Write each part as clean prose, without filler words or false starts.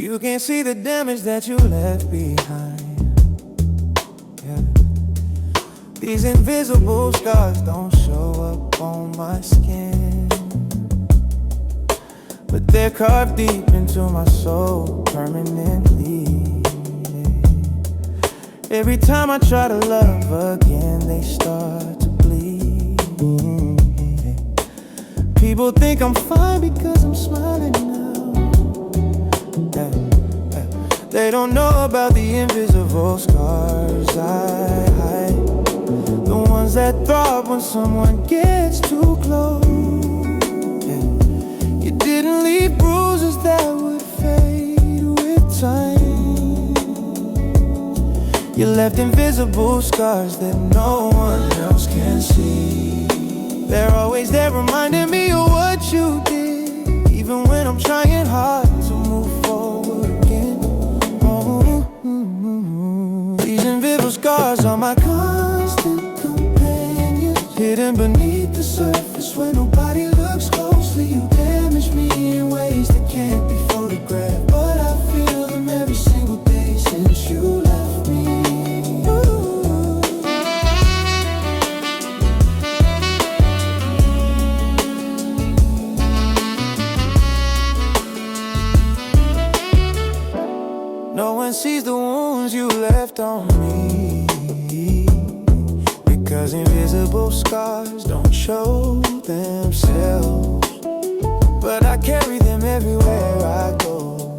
You can't see the damage that you left behind. Yeah. These invisible scars don't show up on my skin, but they're carved deep into my soul permanently. Every time I try to love again, they start to bleed. People think I'm fine because I'm smiling now. They don't know about the invisible scars I hide, the ones that throb when someone gets too close. You didn't leave bruises that would fade with time. You left invisible scars that no one else can see. They're always there reminding me of what you did, even when I'm trying hard to move forward again. These invisible scars are my constant companions, hidden beneath the surface where nobody looks closely. You damage me in ways that can't be photographed, but I feel them every single day since you left me. No one sees the wounds you left on me, because invisible scars don't show themselves, but I carry them everywhere I go.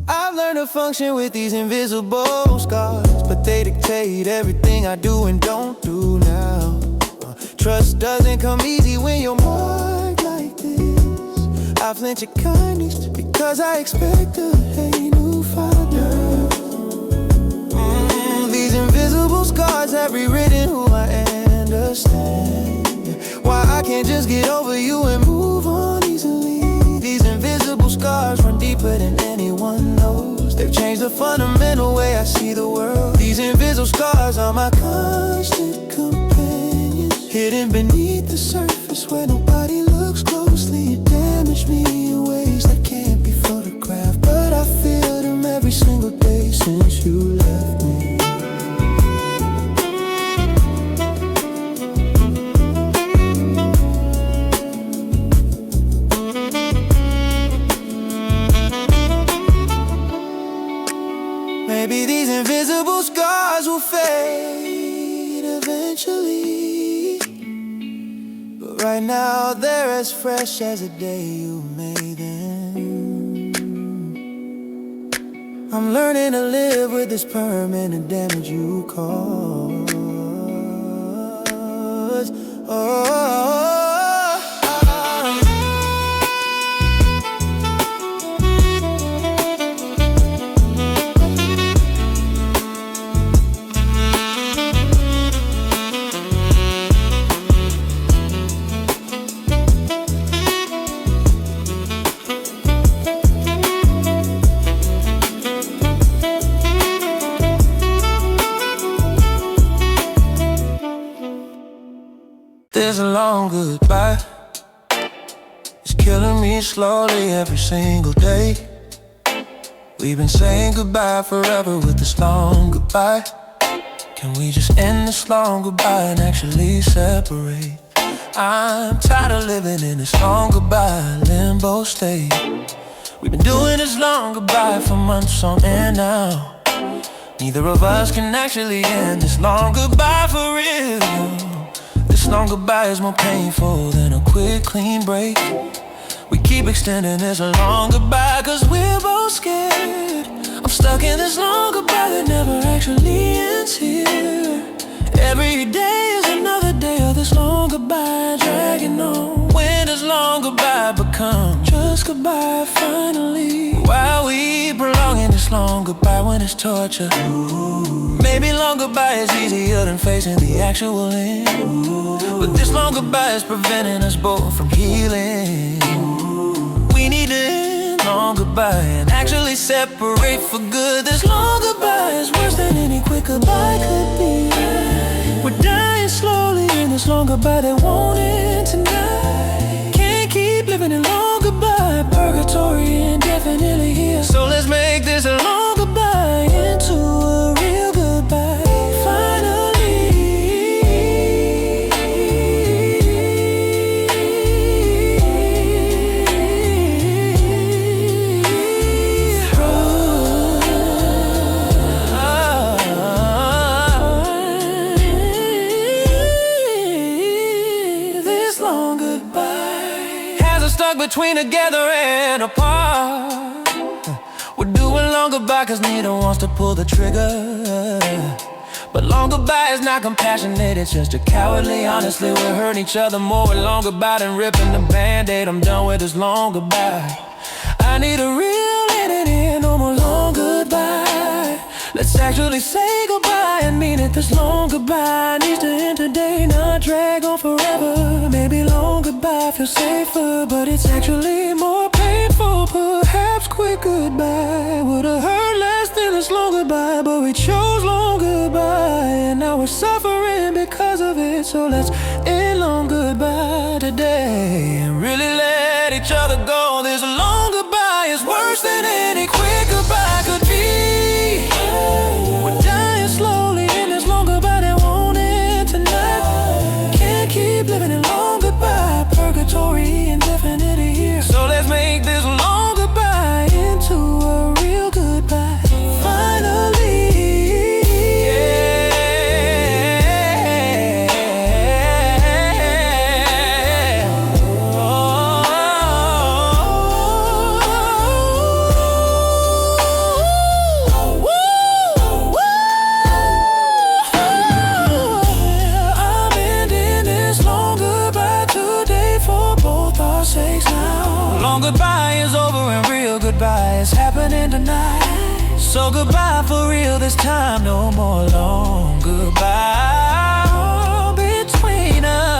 I've learned to function with these invisible scars, but they dictate everything I do and don't do now. Trust doesn't come easy when you're marked like this. I flinch at kindness because I expect a new father. These invisible scars have rewritten who I understand, why I can't just get over you and move on easily. These invisible scars run deeper than anyone knows. They've changed the fundamental way I see the world. These invisible scars are my constant companions, hidden beneath the surface where nobody looks closely. You damage me in ways that can't be photographed, but I feel them every single day since you left me. Maybe these invisible scars will fade eventually, but right now they're as fresh as the day you made them. I'm learning to live with this permanent damage you cause. There's a long goodbye, it's killing me slowly every single day. We've been saying goodbye forever with this long goodbye. Can we just end this long goodbye and actually separate? I'm tired of living in this long goodbye limbo state. We've been doing this long goodbye for months on end now. Neither of us can actually end this long goodbye for real. This long goodbye is more painful than a quick, clean break. We keep extending this long goodbye cause we're both scared. I'm stuck in this long goodbye that never actually ends here. Every day is another day of this long goodbye dragging on. When does long goodbye become just goodbye finally? Why are we prolonging this long goodbye when it's torture? Maybe long goodbye is easier than facing the actual end, but this long goodbye is preventing us both from healing. We need to end long goodbye and actually separate for good. This long goodbye is worse than any quick goodbye could be. We're dying slowly in this long goodbye that won't end tonight. Can't keep living in long goodbye, purgatory indefinitely. make this a long goodbye into a real goodbye. Finally, this long goodbye has us stuck between together and apart. We're doing long goodbye cause neither wants to pull the trigger. But long goodbye is not compassionate, it's just a cowardly. Honestly, we're hurting each other more with long goodbye than ripping the band-aid. I'm done with this long goodbye. I need a real let it in, no more long goodbye. Let's actually say goodbye and mean it. This long goodbye needs to end today, not drag on forever. Maybe long goodbye feels safer, but it's actually more painful. Perhaps quick goodbye would've hurt less than this long goodbye, but we chose long goodbye, and now we're suffering because of it. So let's end long goodbye today and really let each other go. This long goodbye is worse than any quick goodbye could be. We're dying slowly in this long goodbye that won't end tonight. Can't keep living in long goodbye purgatory indefinitely here. So let's make this long goodbye into a real goodbye. Finally, long goodbye is over and real goodbye is happening tonight. So goodbye for real this time, no more long goodbye between us.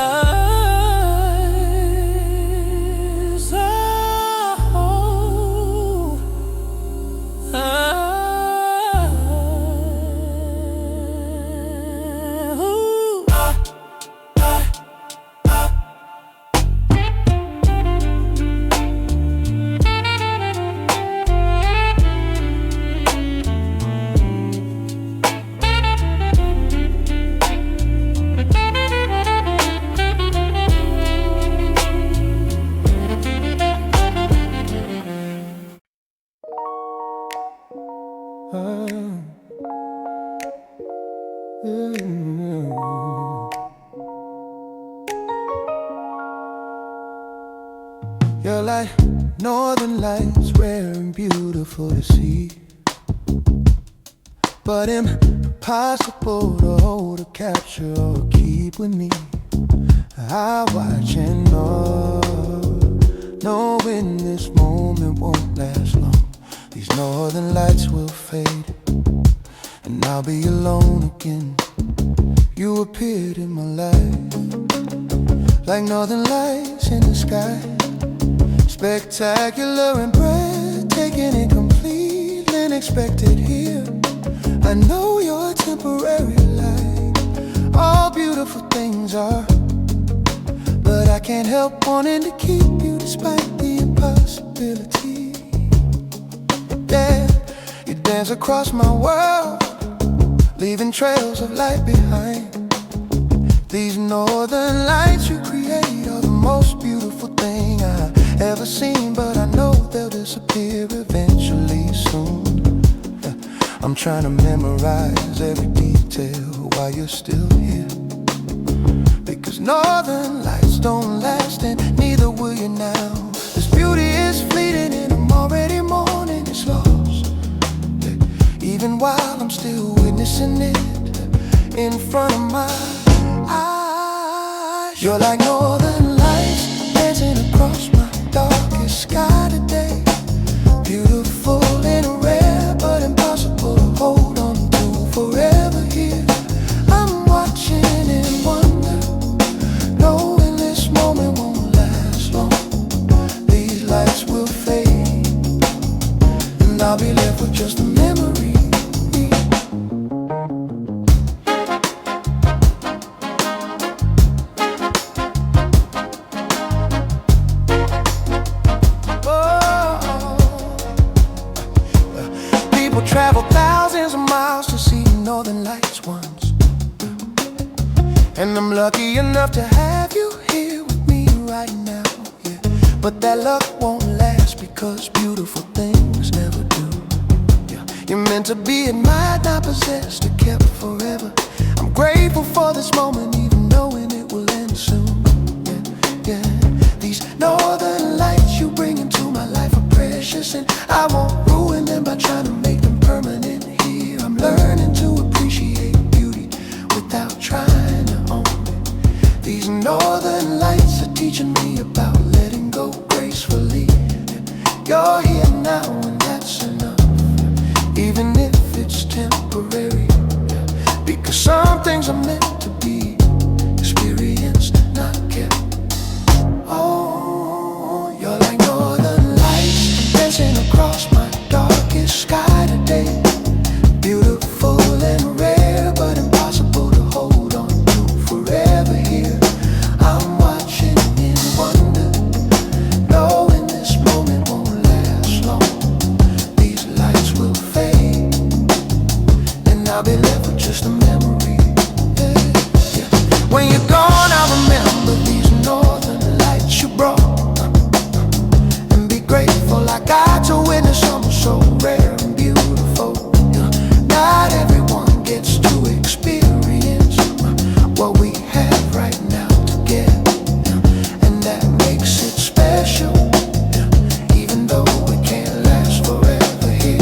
You're like northern lights, rare and beautiful to see, but impossible to hold or capture or keep with me. I watch and know, knowing this moment won't last long. These northern lights will fade, and I'll be alone again. You appeared in my life, like northern lights in the sky. Spectacular and breathtaking and completely unexpected here. I know you're temporary like all beautiful things are, but I can't help wanting to keep you despite the impossibility. Yeah, you dance across my world, leaving trails of light behind. These northern lights you create are the most beautiful thing I ever seen, but I know they'll disappear eventually soon. I'm trying to memorize every detail while you're still here, because northern lights don't last and neither will you now. This beauty is fleeting and I'm already mourning its loss, even while I'm still witnessing it in front of my eyes. You're like northern lights dancing across my darkest sky today. Beautiful and rare, but impossible to hold on to forever here. I'm watching in wonder, knowing this moment won't last long. These lights will fade, and I'll be left with just a memory. We'll travel thousands of miles to see northern lights once. And I'm lucky enough to have you here with me right now, yeah. But that luck won't last, because beautiful things never do, yeah. You're meant to be admired, not possessed or kept forever. I'm grateful for this moment, even knowing it will end soon, yeah, yeah. These northern lights you bring into my life are precious, and I won't ruin them by trying to make them permanent here. I'm learning to appreciate beauty without trying to own it. These northern lights are teaching me about letting go gracefully. You're here now, and that's enough, even if it's temporary, because some things are meant to be experienced, not kept. Oh, you're like northern lights dancing across my darkest sky today. Beautiful and rare, but impossible to hold on to forever here. I'm watching in wonder, knowing this moment won't last long. These lights will fade, and I'll be left with just a memory, yeah, yeah. When you're gone, I'll remember these northern lights you brought, and be grateful I got to witness something so rare and beautiful, yeah. Not everyone gets to experience what we have right now together, yeah. And that makes it special, yeah. Even though it can't last forever here.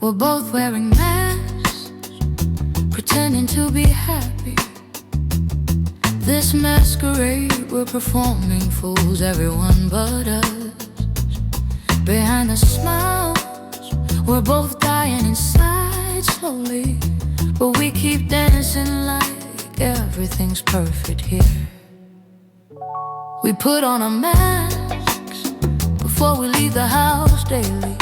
We're both wearing masks, pretending to be happy. This masquerade, we're performing fools, everyone but us. Behind the smiles, we're both dying inside slowly, but we keep dancing like everything's perfect here. We put on our masks before we leave the house daily.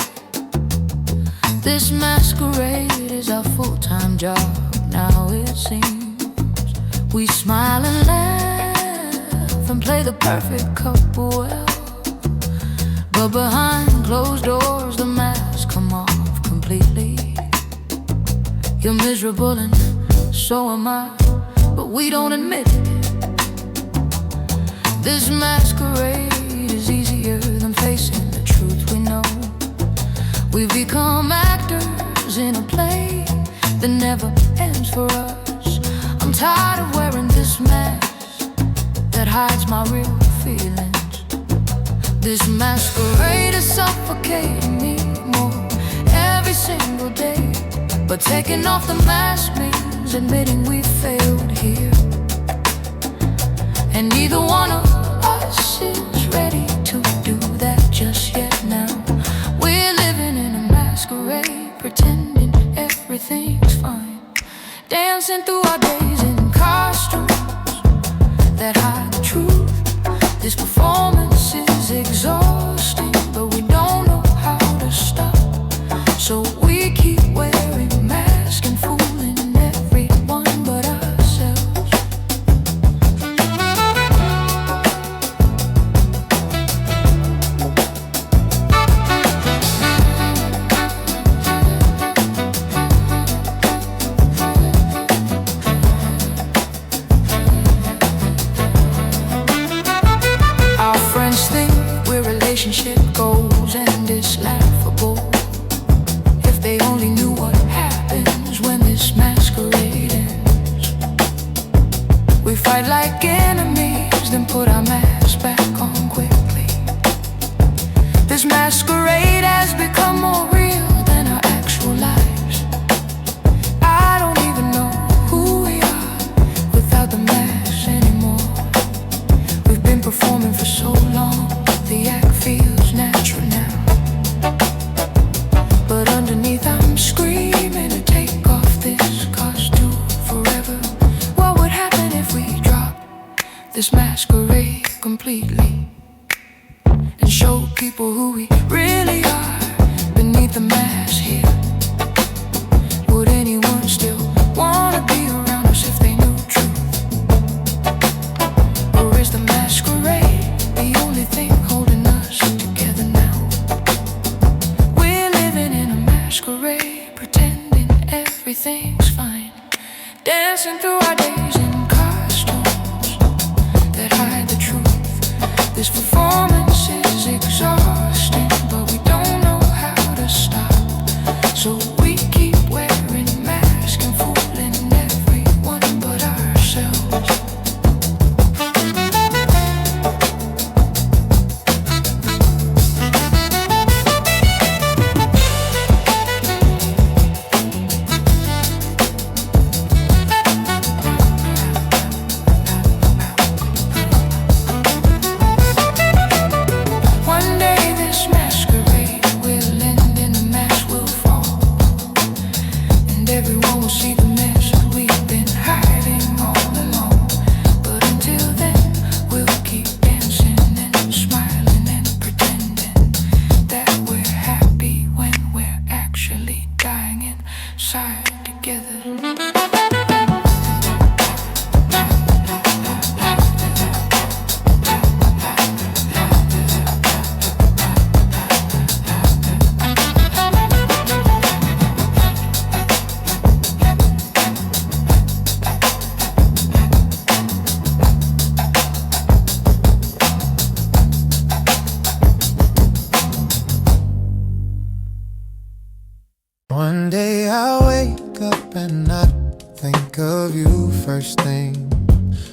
This masquerade is our full-time job now, it seems. We smile and laugh and play the perfect couple well, but behind closed doors the masks come off completely. You're miserable and so am I, but we don't admit it. This masquerade is easier than facing the truth we know. We've become actors in a play that never ends for us. I'm tired of wearing this mask that hides my real feelings. This masquerade is suffocating me more every single day, but taking off the mask means admitting we failed here, and neither one of us is ready to do that just yet. Now we're living in a masquerade, pretending everything's fine, dancing through our days in costumes that hide the truth. This performance is exhausting, but we don't know how to stop, so we keep wearing masks and fooling everyone but ourselves. Our friends think we're relationship goals, and it's laughable. If they only knew what happens when this masquerade ends. We fight like enemies, then put our masks back on quickly. This masquerade has become more real than our actual lives. I don't even know who we this masquerade completely and show people who we really are beneath the mask here. Would anyone still wanna be around us if they knew truth? Or is the masquerade the only thing holding us together now? We're living in a masquerade, pretending everything's fine, dancing through our days in costumes that hide the truth. This performance is exhausting, but we don't know how to stop. So we keep wearing masks and fooling everyone but ourselves. One day this masquerade will end and the mask will fall, and everyone will see the mess we've been hiding all along. But until then, we'll keep dancing and smiling and pretending that we're happy when we're actually dying inside together. One day I'll wake up and not think of you first thing,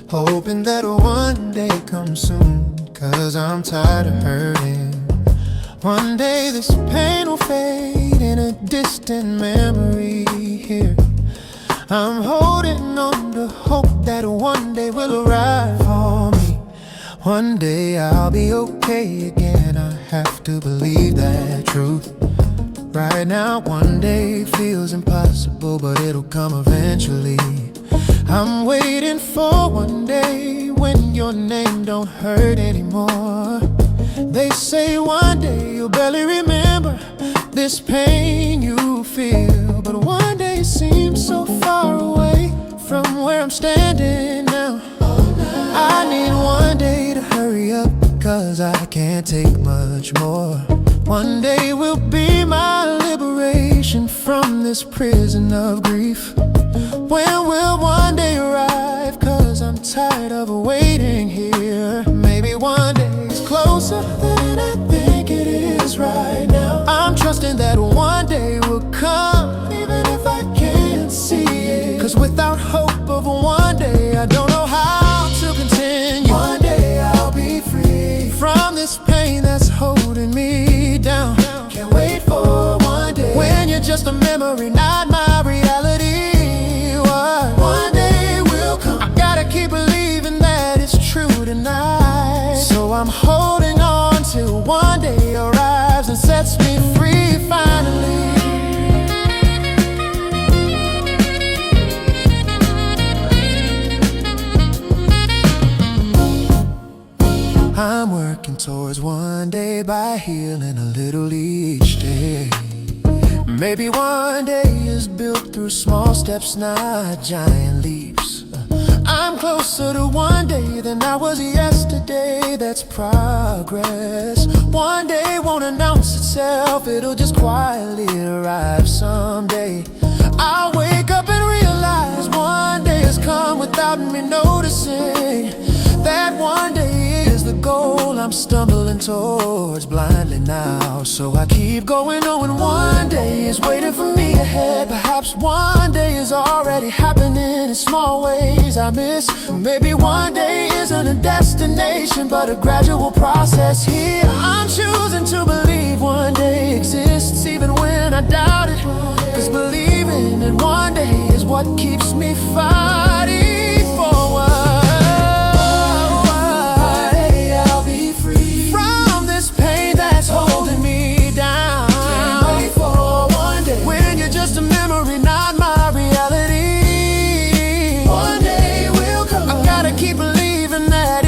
hoping that one day comes soon, 'cause I'm tired of hurting. One day this pain will fade in a distant memory here. I'm holding on to hope that one day will arrive for me. One day I'll be okay again, I have to believe that truth. Right now, one day feels impossible, but it'll come eventually. I'm waiting for one day when your name don't hurt anymore. They say one day you'll barely remember this pain you feel, but one day seems so far away from where I'm standing now. I need one day to hurry up, 'cause I can't take much more. One day will be my liberation from this prison of grief. When will one day arrive? 'Cause I'm tired of waiting here. Maybe one day is closer than I think it is right now. I'm trusting that one day will come, even if I can't see it. 'Cause without hope of one day, I don't know how to continue. One day I'll be free from this pain that's holding me down. Can't wait for one day when you're just a memory, not my reality. One day will come, I gotta keep believing that it's true tonight. So I'm holding on till one day arrives and sets me free finally. I'm working towards one day by healing a little each day. Maybe one day is built through small steps, not giant leaps. I'm closer to one day than I was yesterday, that's progress. One day won't announce itself, it'll just quietly arrive someday. I'll wake up and realize one day has come without me noticing. That one day is the goal I'm stumbling towards blindly now. So I keep going knowing one day is waiting for me ahead. Perhaps one day is already happening in small ways I miss. Maybe one day isn't a destination, but a gradual process here. I'm choosing to believe one day exists, even when I doubt it. 'Cause believing in one day is what keeps me fighting forward. Holding me down. Can't wait for one day when you're just a memory, not my reality. One day will come, I gotta keep believing that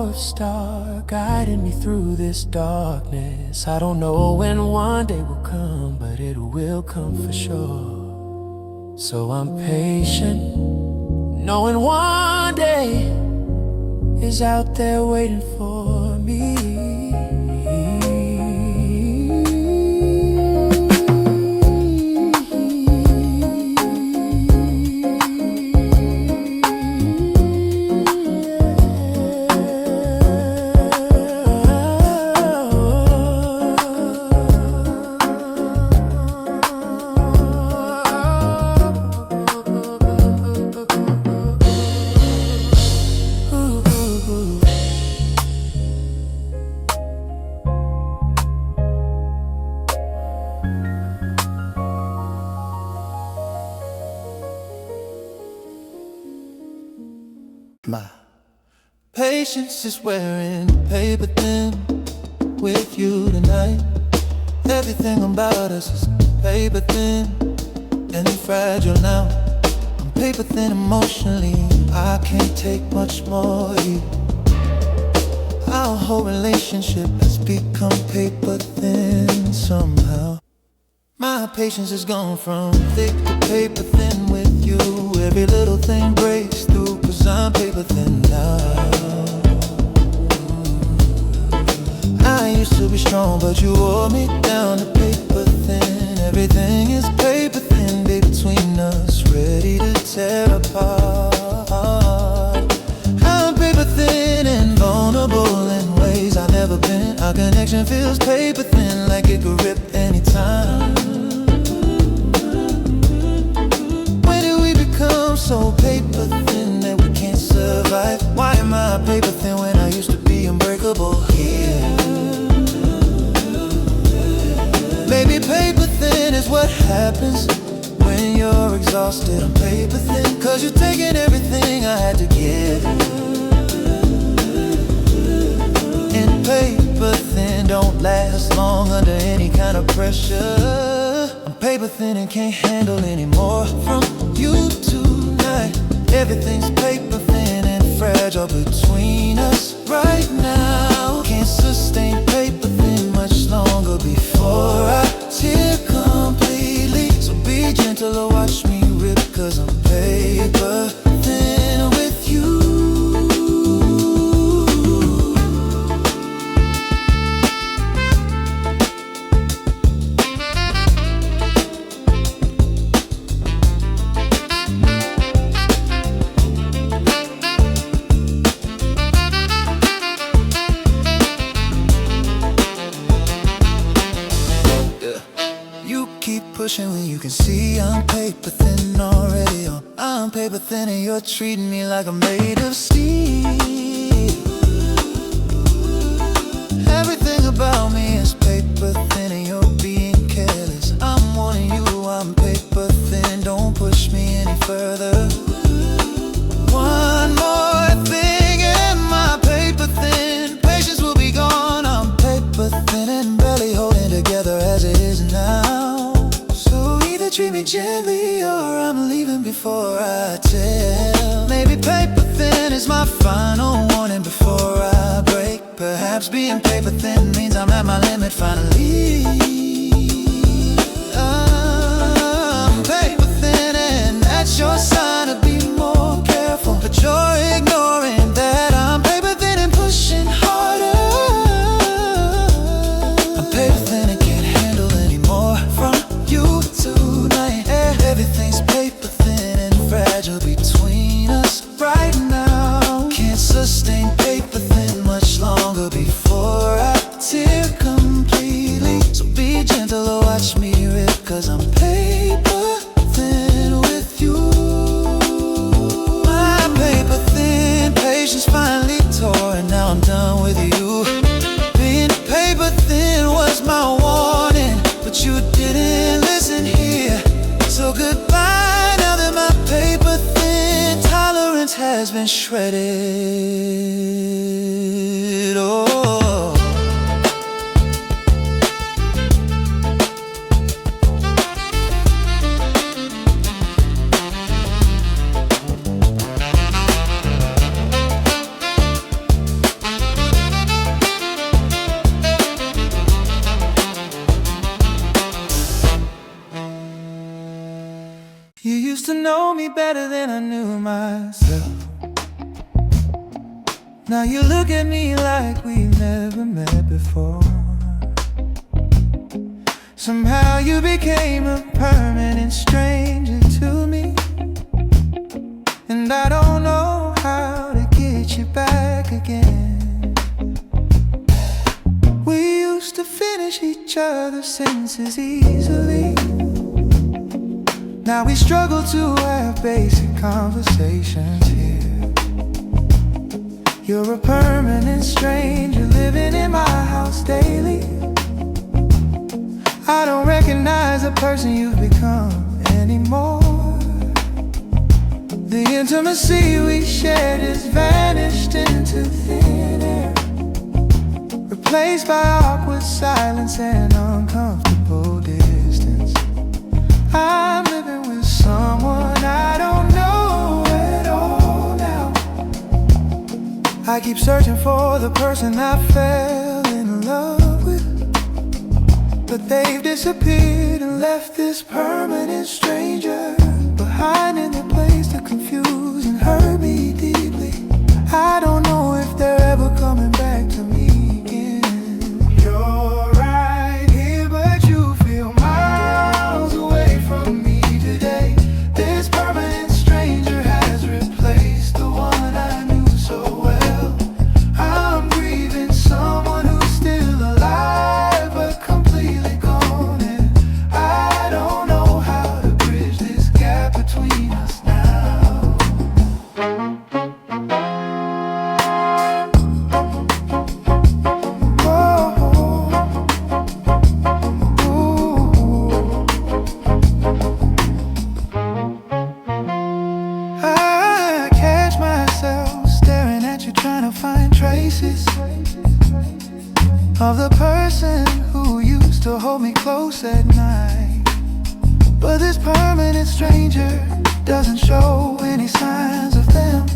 North Star guiding me through this darkness. I don't know when one day will come, but it will come for sure. So I'm patient, knowing one day is out there waiting for me. My patience is wearing paper thin with you tonight. Everything about us is paper thin and fragile now. I'm paper thin emotionally, I can't take much more of you. Our whole relationship has become paper thin somehow. My patience has gone from thick to paper thin with you. Every little thing breaks through, 'cause I'm paper thin now. I used to be strong, but you wore me down to paper thin. Everything is paper thin between us, ready to tear apart. I'm paper thin and vulnerable in ways I've never been. Our connection feels paper thin, like it could rip anytime. When did we become so paper thin that we can't survive? Why am I paper thin when I used to be unbreakable here? Maybe paper thin is what happens when you're exhausted. I'm paper thin 'cause you're taking everything I had to give. And paper thin don't last long under any kind of pressure. I'm paper thin and can't handle any more from you tonight. Everything's paper thin and fragile between us right now. Can't sustain paper thin much longer before I tear completely. So be gentle or watch me rip, 'cause I'm paper thin with you. Pushing when you can see I'm paper thin already. Oh, I'm paper thin and you're treating me like I'm made of steel. Everything about me is paper thin and you're being careless. I'm warning you, I'm paper thin, don't push me any further. One more thing and my paper thin patience will be gone. I'm paper thin and barely holding together as it is now. Treat me gently or I'm leaving before I tell. Maybe paper thin is my final warning before I break. Perhaps being paper thin means I'm at my limit finally. I'm paper thin and that's your sign to be more careful. But you're ignoring that I'm paper thin and pushing harder. I'm paper thin and can't handle any more from you tonight. Everything's paper thin and fragile between us right now. Can't sustain paper thin much longer before I tear completely. So be gentle or watch me rip, 'cause I'm paper thin with you. My paper thin patience finally tore, and now I'm done with you. Being paper thin was my warning, but you didn't listen here. So goodbye, now that my paper thin tolerance has been shredded. Oh. know me better than I knew myself. Now you look at me like we've never met before. Somehow you became a permanent stranger to me, and I don't know how to get you back again. We used to finish each other's sentences easily. Now we struggle to have basic conversations here. You're a permanent stranger living in my house daily. I don't recognize the person you've become anymore. The intimacy we shared has vanished into thin air, replaced by awkward silence and uncomfortable distance. I'm living with someone I don't know at all now. I keep searching for the person I fell in love with, but they've disappeared and left this permanent stranger behind in their place to confuse and hurt me deeply. I don't know if they're ever coming back to me again. You're right here, but you feel miles away from me today. This permanent stranger has replaced the one I knew so well. I'm grieving someone who's still alive but completely gone, and I don't know how to bridge this gap between us now. I catch myself staring at you, trying to find traces of the person who used to hold me close at night. But this permanent stranger doesn't show any signs of them.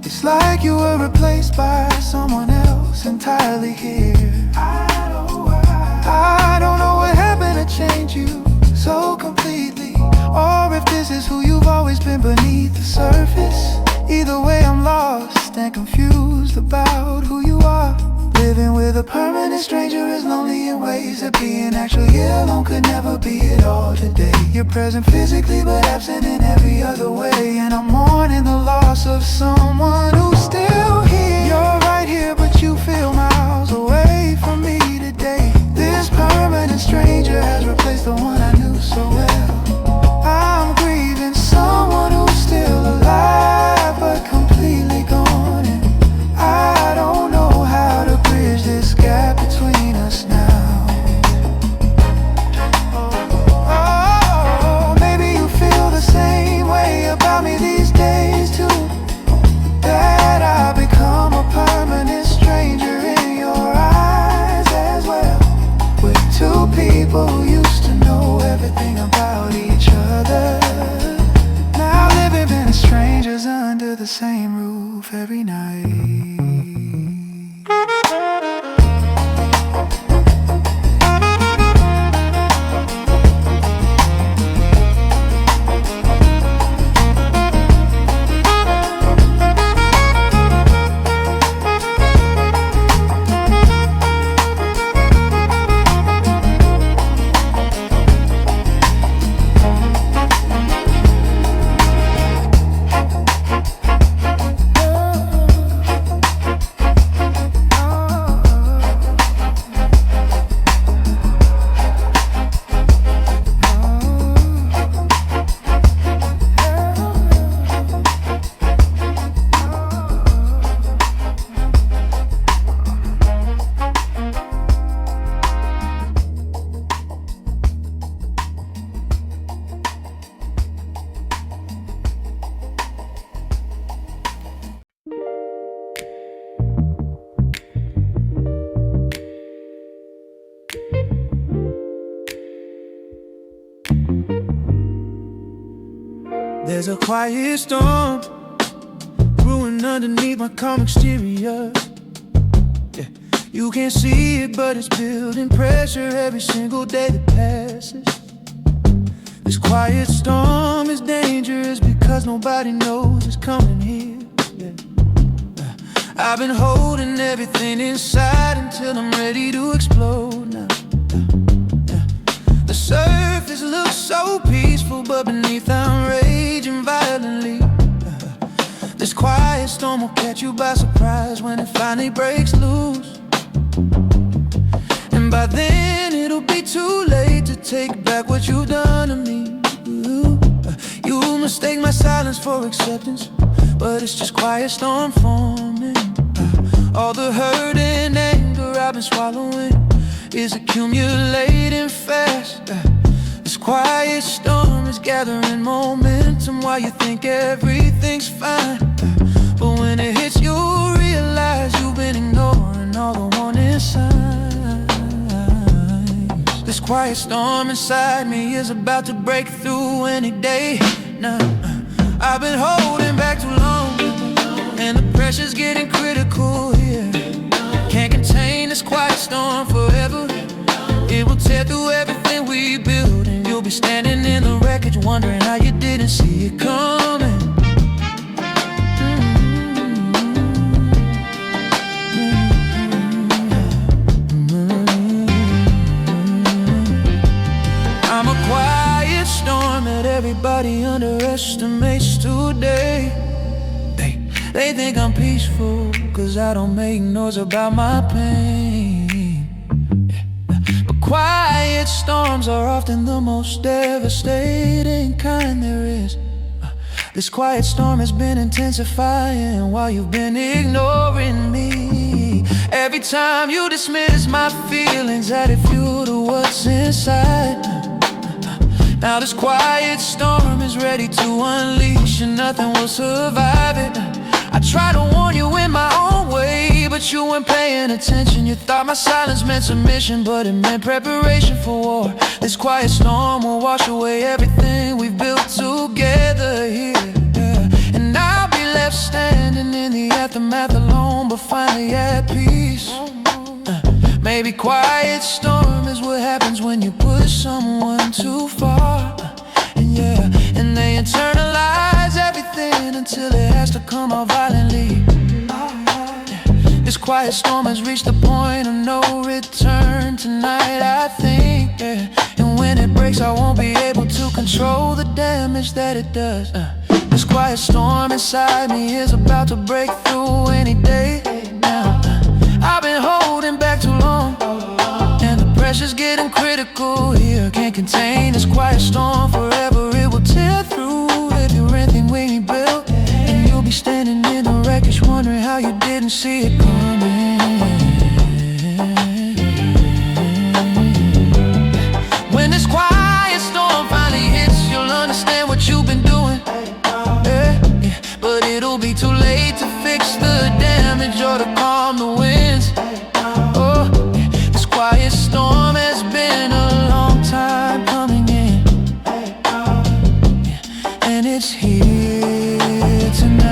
It's like you were replaced by someone else entirely here. I don't know what happened to change you so completely, or if this is who you've always been beneath the surface. Either way, I'm lost and confused about who you are. Living with a permanent stranger is lonely in ways that being actually alone could never be at all today. You're present physically but absent in every other way, and I'm mourning the loss of someone who's still here. You're right here, but you feel miles away from me today. This permanent stranger has replaced the one I knew so well. I'm grieving someone who's still alive but completely gone, and I don't know how to bridge this gap between us now. Oh, maybe you feel the same way about me these days too, that I've become a permanent stranger in your eyes as well. We're two people who used to know everything about each other, now living as strangers under the same roof every night. There's a quiet storm brewing underneath my calm exterior. Yeah, you can't see it, but it's building pressure every single day that passes. This quiet storm is dangerous because nobody knows it's coming here. I've been holding everything inside until I'm ready to explode now. The surface looks so peaceful, but beneath I'm raging violently. This quiet storm will catch you by surprise when it finally breaks loose. And by then it'll be too late to take back what you've done to me. You mistake my silence for acceptance, but it's just quiet storm forming. All the hurt and anger I've been swallowing is accumulating fast. This quiet storm is gathering momentum while you think everything's fine. But when it hits, you'll realize you've been ignoring all the warning signs. This quiet storm inside me is about to break through any day now. I've been holding back too long, and the pressure's getting critical here. Can't contain this quiet storm forever. It will tear through everything we built, and you'll be standing in the wreckage wondering how you didn't see it coming. I'm a quiet storm that everybody underestimates today. They think I'm peaceful, cause I don't make noise about my pain. But quiet storms are often the most devastating kind there is. This quiet storm has been intensifying while you've been ignoring me. Every time you dismiss my feelings, added fuel to what's inside. Now this quiet storm is ready to unleash, and nothing will survive it. I tried to warn you in my own way, but you weren't paying attention. You thought my silence meant submission, but it meant preparation for war. This quiet storm will wash away everything we've built together here, and I'll be left standing in the aftermath alone, but finally at peace. Maybe quiet storm is what happens when you push someone too far. And they internalize everything until it has to come out violently. This quiet storm has reached the point of no return tonight, I think, And when it breaks, I won't be able to control the damage that it does. This quiet storm inside me is about to break through any day now. I've been holding back too long, and the pressure's getting critical here. Can't contain this quiet storm forever. It will tear through everything we built, and you'll be standing in the wreckage wondering how you didn't see it coming. When this quiet storm finally hits, you'll understand what you've been doing. But it'll be too late to fix the damage or to calm the winds. This quiet storm has been a long time coming in, and it's here tonight.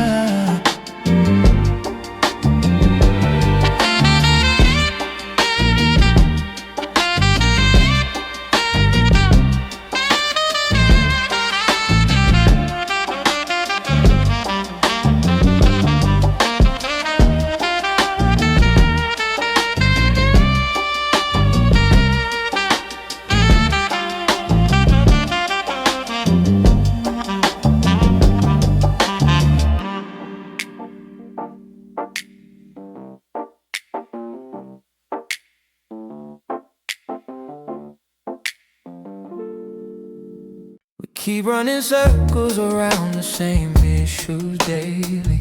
Keep running circles around the same issues daily.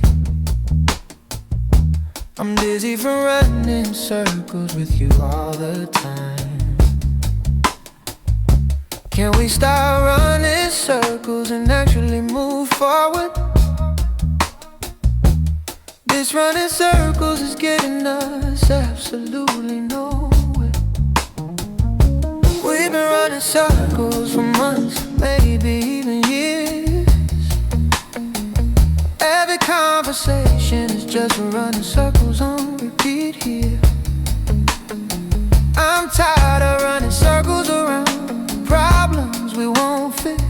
I'm dizzy from running circles with you all the time. Can we start running circles and actually move forward? This running circles is getting us absolutely nowhere. We've been running circles for months, maybe even years. Every conversation is just running circles on repeat here. I'm tired of running circles around problems we won't fix.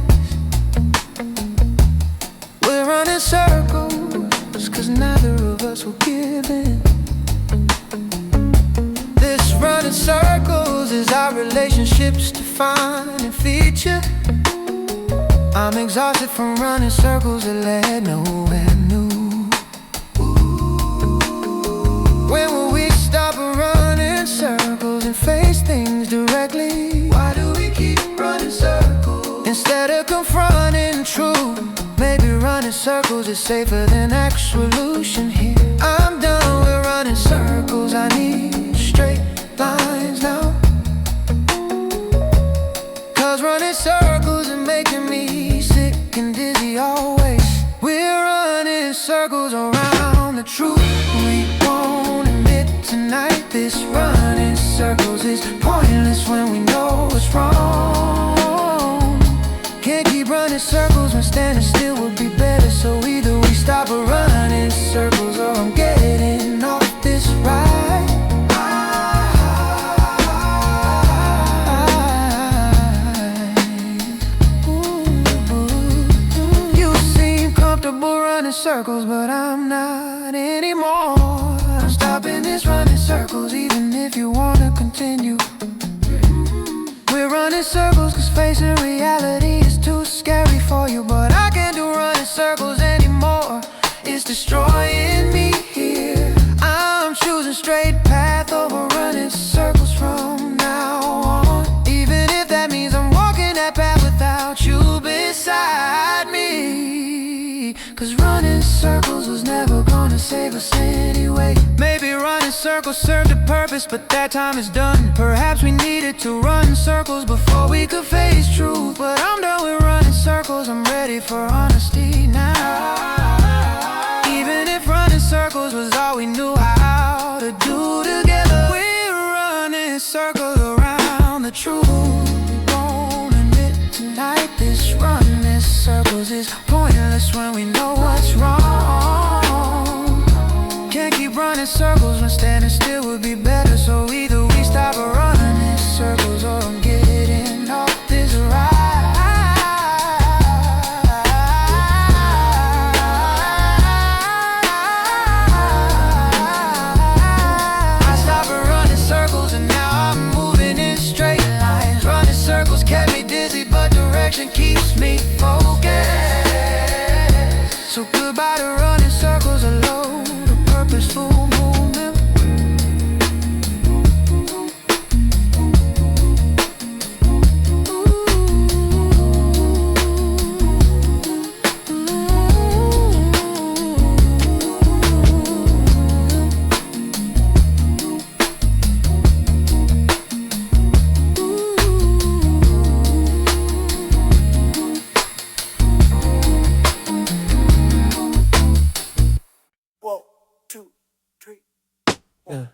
in circles, cause neither of us will give in. This run in circles is our relationship's defining feature. I'm exhausted from running circles that led nowhere new. When will we stop running circles and face things directly? Why do we keep running circles instead of confronting truth? Maybe running circles is safer than absolution here. I'm done with running circles, I need straight lines now. Cause running circles is making me sick and dizzy always. We're running circles around the truth we won't admit tonight. This running circles is pointless when we know it's wrong. Can't keep running circles when standing still would be better. So either we stop running circles or I'm getting off this ride. You seem comfortable running circles, but I'm not anymore. I'm stopping this running circles, even if you wanna continue. We're running circles cause facing reality is too scary for you. But I can't do running circles anymore, it's destroying me here. I'm choosing straight path over running circles from now on. Even if that means I'm walking that path without you beside me. Cause running circles was never gonna save us anyway. Maybe running circles served a purpose, but that time is done. Perhaps we needed to run circles before we could face truth. But I'm done with running circles, I'm ready for honesty now. Even if running circles was all we knew how to do together, we're running circles around the truth. Won't admit tonight this running circles is pointless when we know what's wrong. Can't keep running circles when standing still would be better. So either we stop running circles or I'm getting off this ride. I stopped running circles and now I'm moving in straight lines. Running circles kept me dizzy, but direction keeps me focused. So goodbye to running circles alone, a purposeful movement. Whoa, 2, 3. Yeah.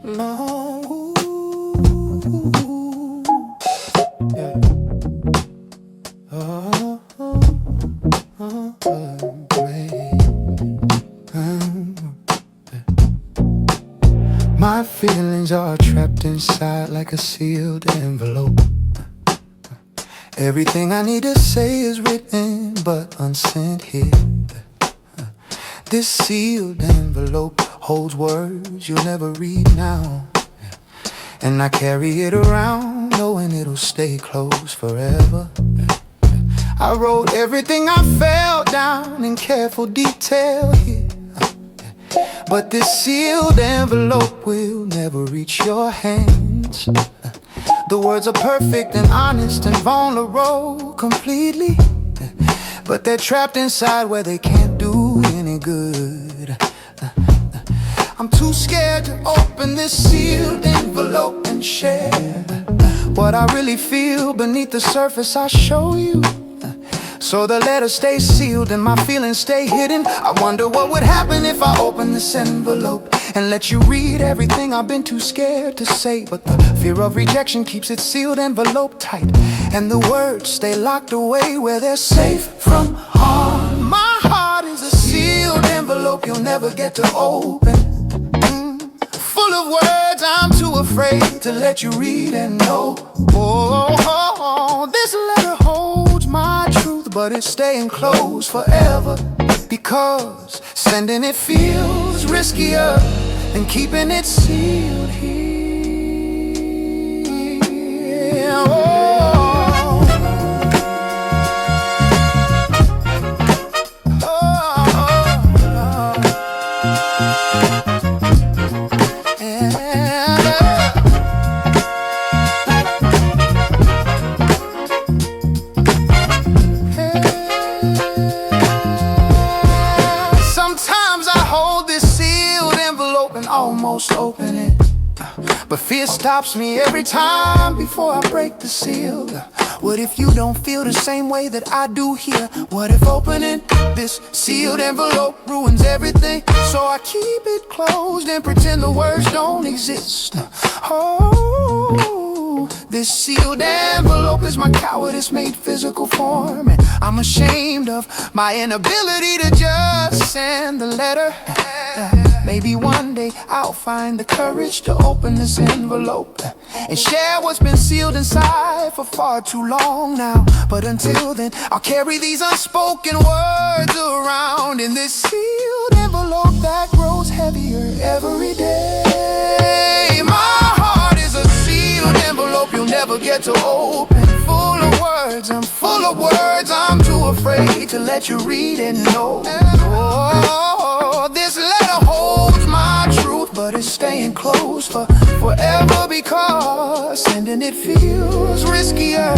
No. Yeah. My feelings are trapped inside like a sealed envelope. Everything I need to say is written but unsent here. This sealed envelope holds words you'll never read now, and I carry it around knowing it'll stay closed forever. I wrote everything I felt down in careful detail here, but this sealed envelope will never reach your hands. The words are perfect and honest and vulnerable completely, but they're trapped inside where they can't do any good. I'm too scared to open this sealed envelope and share what I really feel beneath the surface. I show you, so the letters stay sealed and my feelings stay hidden. I wonder what would happen if I open this envelope and let you read everything I've been too scared to say. But the fear of rejection keeps its sealed envelope tight, and the words stay locked away where they're safe from harm. My heart is a sealed envelope you'll never get to open, full full of words I'm too afraid to let you read and know. Oh, this letter holds my truth, but it's staying closed forever, because sending it feels riskier than keeping it sealed here. Almost open it, but fear stops me every time before I break the seal. What if you don't feel the same way that I do here? What if opening this sealed envelope ruins everything? So I keep it closed and pretend the words don't exist. Oh, this sealed envelope is my cowardice made physical form, and I'm ashamed of my inability to just send the letter. Maybe one day I'll find the courage to open this envelope and share what's been sealed inside for far too long now. But until then, I'll carry these unspoken words around in this sealed envelope that grows heavier every day. My heart is a sealed envelope you'll never get to open. Full of words, I'm full of words I'm too afraid to let you read and know. Oh, this letter holds my truth, but it's staying closed forever, because sending it feels riskier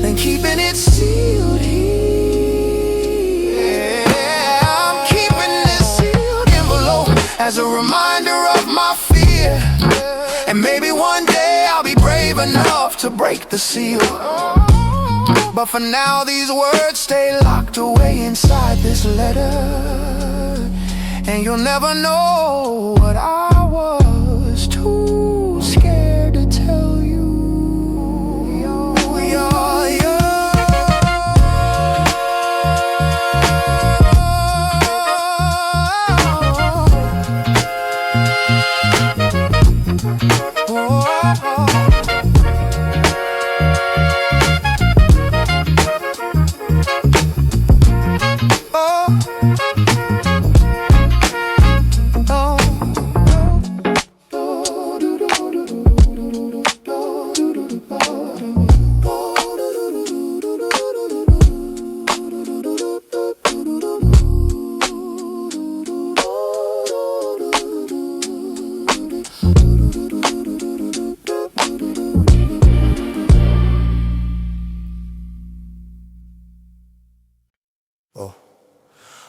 than keeping it sealed here. I'm keeping this sealed envelope as a reminder of my fear, and maybe one day I'll be brave enough to break the seal. But for now, these words stay locked away inside this letter, and you'll never know what I was too scared to tell you.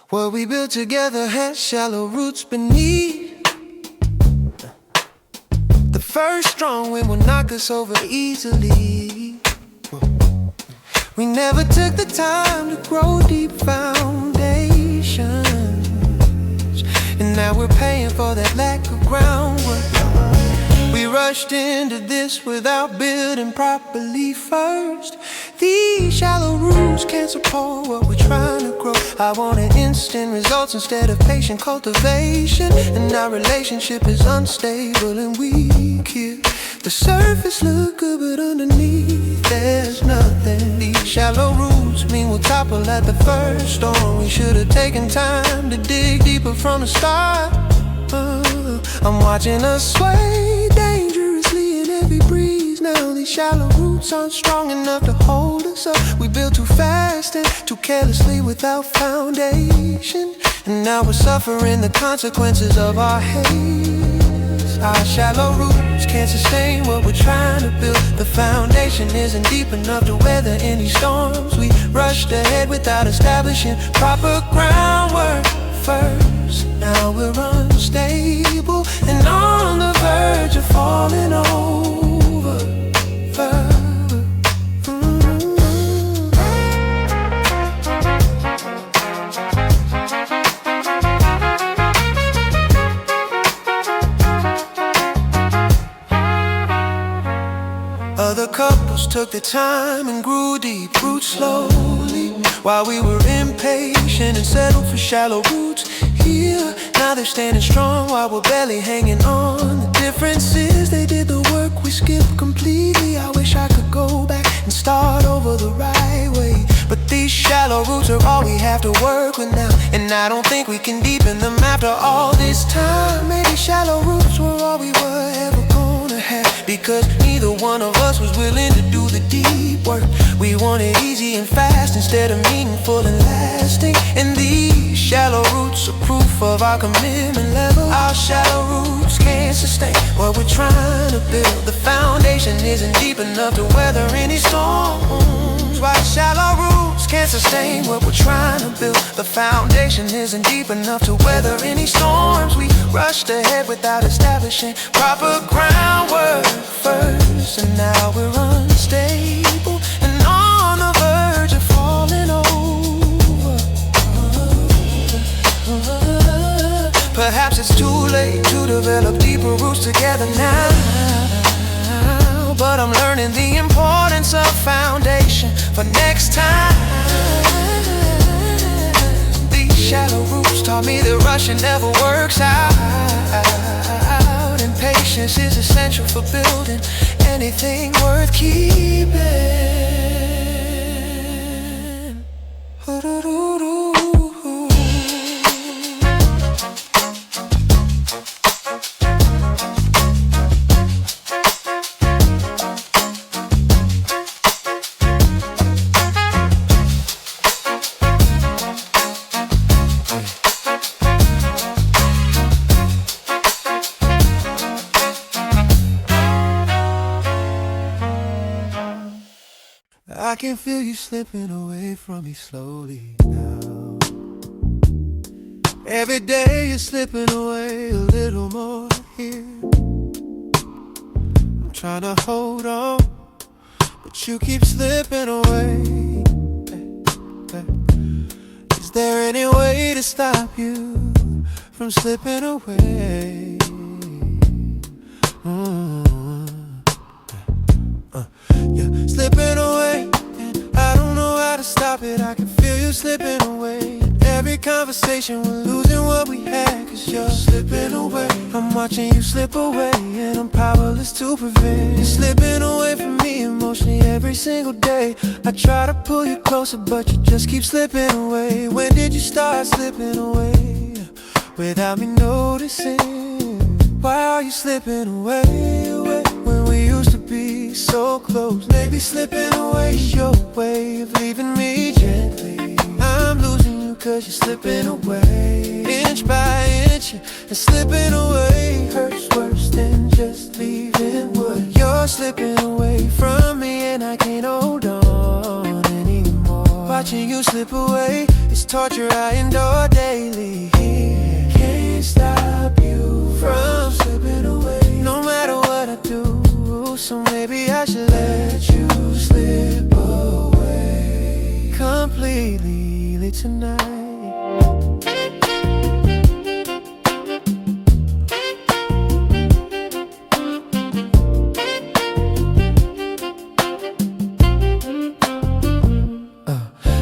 What we built together has shallow roots beneath. The first strong wind will knock us over easily. We never took the time to grow deep foundations, and now we're paying for that lack of groundwork. We rushed into this without building properly first. These shallow roots can't support what we're trying to grow. I wanted instant results instead of patient cultivation, and our relationship is unstable and weak here. The surface look good, but underneath there's nothing. These shallow roots mean we'll topple at the first storm. We should have taken time to dig deeper from the start. I'm watching us sway dangerously in every breeze. Now these shallow roots aren't strong enough to hold us up. We built too fast and too carelessly without foundation, and now we're suffering the consequences of our haze. Our shallow roots can't sustain what we're trying to build. The foundation isn't deep enough to weather any storms. We rushed ahead without establishing proper groundwork first. Now we're unstable and on the verge of falling over further. Other couples took their time and grew deep roots slowly, while we were impatient and settled for shallow roots here. Now they're standing strong while we're barely hanging on. The difference is they did the work, we skipped completely. I wish I could go back and start over the right way, but these shallow roots are all we have to work with now, and I don't think we can deepen them after all this time. Maybe shallow roots were all we were ever gonna have, because neither one of us was willing to do the deep work. We want it easy and fast instead of meaningful and lasting, and these shallow roots are proof of our commitment level. Our shallow roots can't sustain what we're trying to build. The foundation isn't deep enough to weather any storms. Why shallow roots can't sustain what we're trying to build. The foundation isn't deep enough to weather any storms. We rushed ahead without establishing proper groundwork first, and now we're unstable and on the verge of falling over. Perhaps it's too late to develop deeper roots together now, but I'm learning the importance of foundation for next time. These shallow roots taught me that rushing never works out, and patience is essential for building anything worth keeping. I can feel you slipping away from me slowly now. Every day you're slipping away a little more here. I'm trying to hold on, but you keep slipping away. Is there any way to stop you from slipping away? You're slipping away, and I don't know how to stop it. I can feel you slipping away. Every conversation we're losing what we had, 'cause you're slipping away. I'm watching you slip away, and I'm powerless to prevent. You're slipping away from me emotionally every single day. I try to pull you closer, but you just keep slipping away. When did you start slipping away without me noticing? Why are you slipping away, when we used to be so close? Maybe slipping away is your way of leaving me gently. I'm losing you 'cause you're slipping away, inch by inch, and slipping away hurts worse than just leaving wood. You're slipping away from me, and I can't hold on anymore. Watching you slip away is torture I endure daily. Can't stop you from slipping away, no matter what I do. So maybe I should let you slip away completely tonight.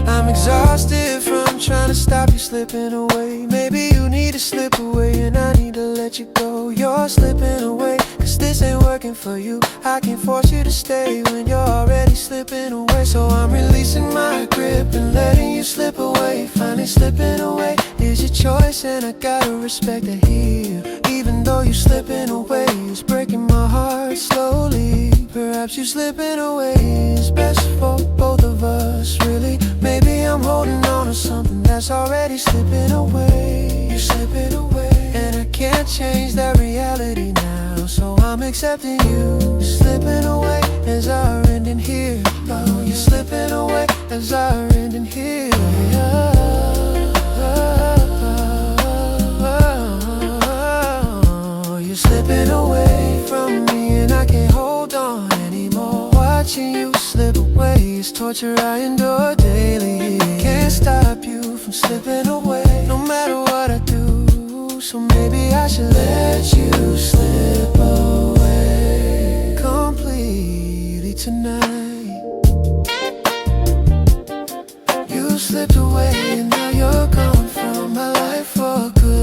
I'm exhausted from trying to stop you slipping away. Maybe you need to slip away, and I need to let you go. You're slipping away, 'cause this ain't working for you. I can't force you to stay when you're already slipping away. So I'm releasing my grip and letting you slip away. Finally slipping away is your choice, and I gotta respect it here. Even though you're slipping away, it's breaking my heart slowly. Perhaps you slipping away is best for both of us, really. Maybe I'm holding on to something that's already slipping away. You're slipping away, and I can't change that reality now. So I'm accepting you slipping away as our ending here. Oh, you're slipping away as our ending here. You're slipping away from me, and I can't hold on anymore. Watching you slip away is torture I endure daily. Can't stop you from slipping away, no matter what I do. So maybe I should let you slip away completely tonight. You slipped away, and now you're gone from my life for good.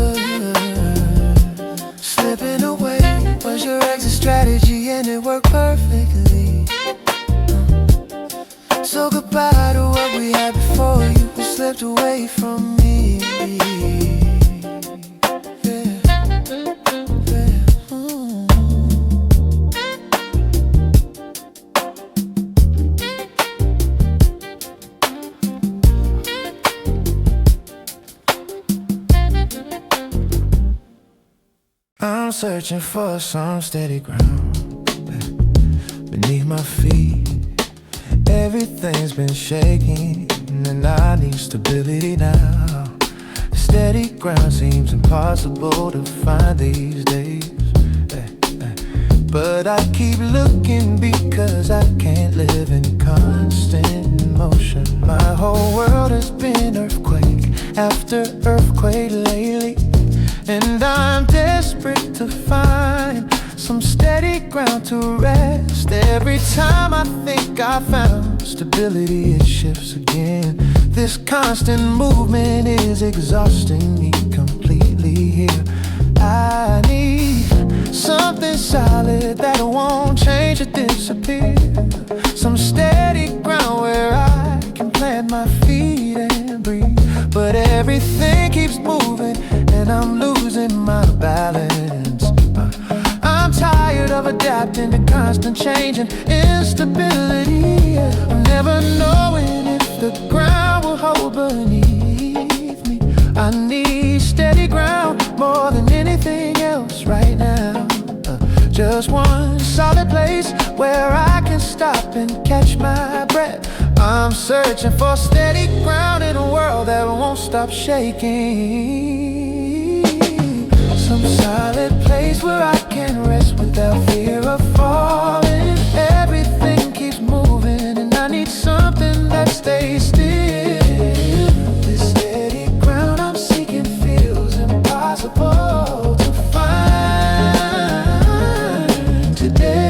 searching for some steady ground beneath my feet. Everything's been shaking and I need stability now. Steady ground seems impossible to find these days, but I keep looking because I can't live in constant motion. My whole world has been earthquake after earthquake lately, and I'm desperate to find some steady ground to rest. Every time I think I found stability, it shifts again. This constant movement is exhausting me completely here. I need something solid that won't change or disappear. Some steady ground where I can plant my feet and breathe. But everything keeps moving and I'm losing my balance. I'm tired of adapting to constant change and instability. I'm never knowing if the ground will hold beneath me. I need steady ground more than anything else right now. Just one solid place where I can stop and catch my breath. I'm searching for steady ground in a world that won't stop shaking. Some solid place where I can rest without fear of falling. Everything keeps moving and I need something that stays still. This steady ground I'm seeking feels impossible to find today.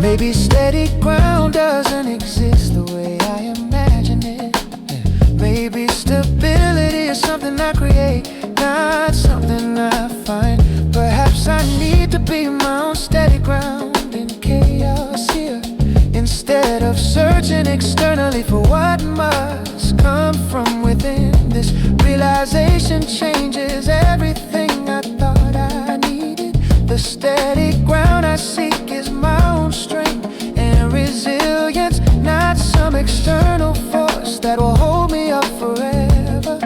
Maybe steady ground doesn't exist the way I imagine it. Maybe stability is something I create, not something I find. Perhaps I need to be my own steady ground in chaos here, instead of searching externally for what must come from within. This realization changes everything I thought I needed. The steady ground I seek is my own strength and resilience, not some external force that will hold me up forever.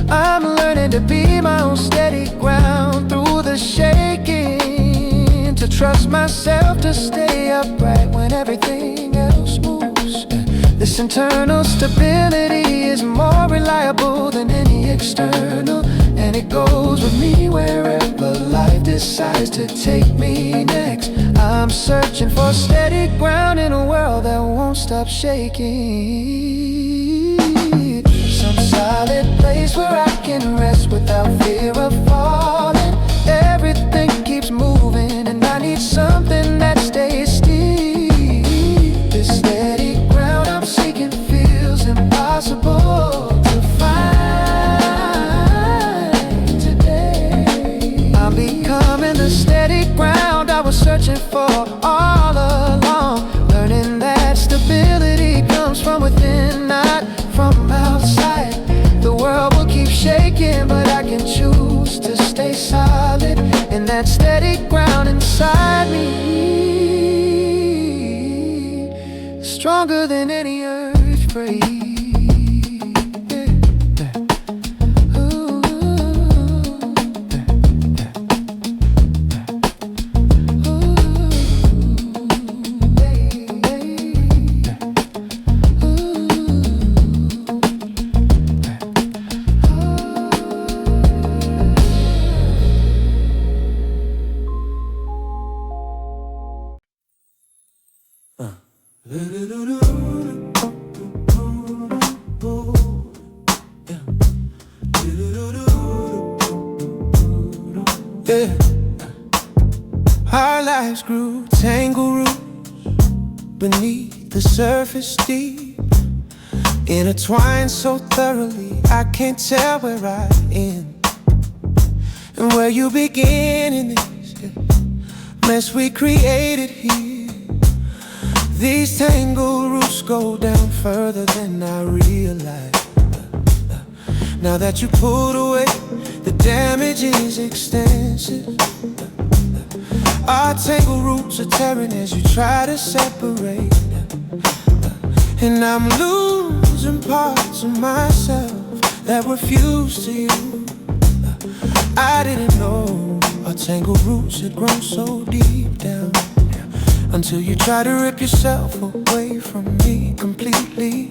I'm learning to be my own steady ground through the shaking, to trust myself to stay upright when everything else moves. This internal stability is more reliable than any external, and it goes with me wherever life decides to take me next. I'm searching for steady ground in a world that won't stop shaking. Some solid place where I can rest without fear of falling. Everything keeps moving and I need something that stays still. This steady ground I'm seeking feels impossible to find today. I'm becoming the steady ground I was searching for all along, learning that stability comes from within, not from outside. The world will keep shaking, but I can choose to stay solid in that steady ground inside me, stronger than any urge free. Yeah. Our lives grew tangled beneath the surface deep, intertwined so thoroughly I can't tell where I end and where you begin in this mess we created here. These tangled roots go down further than I realized. Now that you pulled away, the damage is extensive. Our tangled roots are tearing as you try to separate. And I'm losing parts of myself that refuse to you. I didn't know our tangled roots had grown so deep down, until you try to rip yourself away from me completely.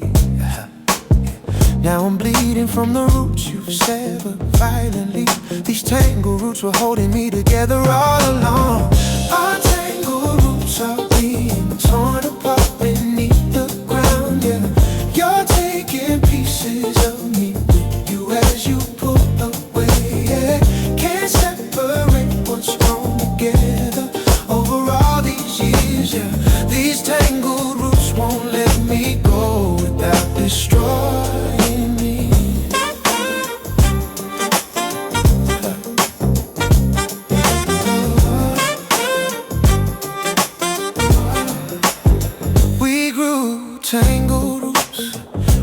Now I'm bleeding from the roots you've severed violently. These tangled roots were holding me together all along. Our tangled roots are being torn apart beneath the ground, yeah. You're taking pieces of me with you as you pull away, yeah. Can't separate what's grown together over all these years, yeah. These tangled roots won't let me go without destroying me. We grew tangled roots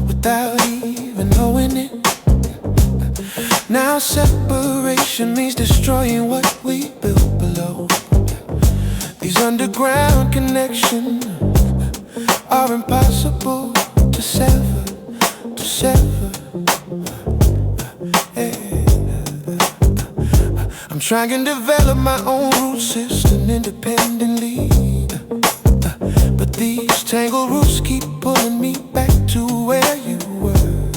without even knowing it. Now separation means destroying what we built below. These underground connections are impossible to sever, to sever. I'm trying to develop my own root system independently, but these tangled roots keep pulling me back to where you were.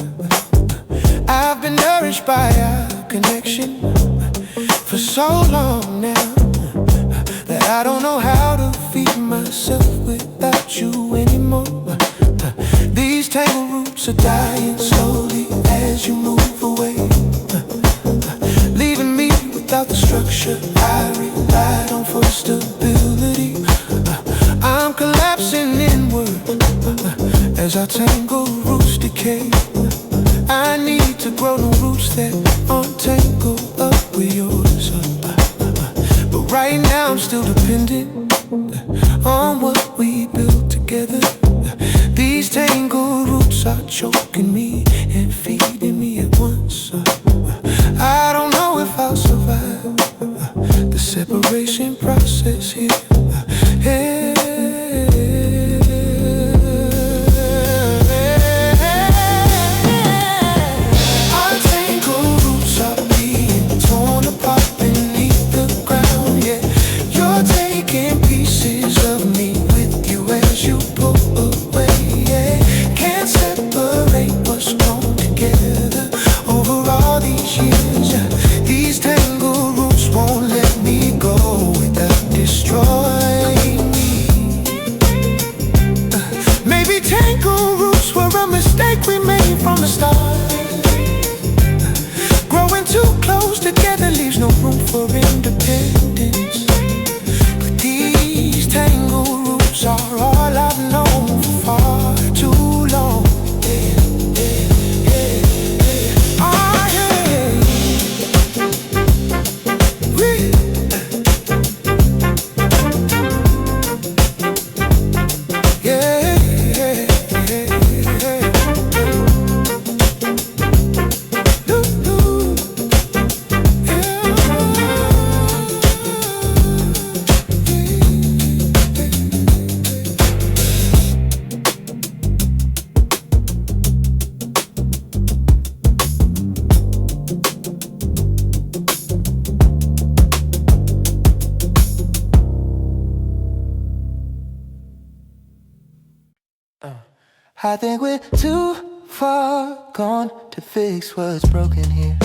I've been nourished by our connection for so long now that I don't know how to feed myself without you anymore. These tangled roots are dying slowly as you move away, leaving me without the structure I relied on for stability. I'm collapsing inward as our tangled roots decay. I need to grow new roots that aren't tangled up with yours. But right now I'm still dependent on what we built together. These tangled roots are choking me and feeding me at once. I don't know if I'll survive the separation process here. Our tangled roots are being torn apart beneath the ground, yeah. You're taking pieces of me with you as you pull away, yeah. Can't separate what's grown together over all these years, yeah. These tangled roots won't let me go without destroying me. Maybe tangled roots were a mistake we made from the start. Growing too close together leaves no room for independence. But these tangled roots are all I've known for far too long. Oh, yeah. I think we're too far gone to fix what's broken here.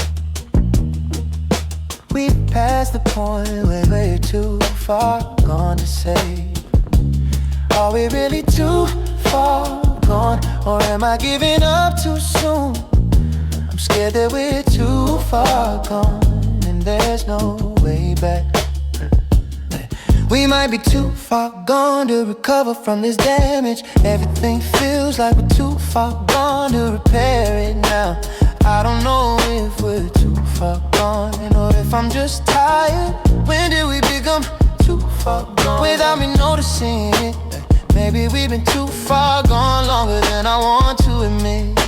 We've passed the point where we're too far gone to save. Are we really too far gone, or am I giving up too soon? I'm scared that we're too far gone and there's no way back. We might be too far gone to recover from this damage. Everything feels like we're too far gone to repair it now. I don't know if we're too far gone, or if I'm just tired. When did we become too far gone without me noticing it? Maybe we've been too far gone, longer than I want to admit.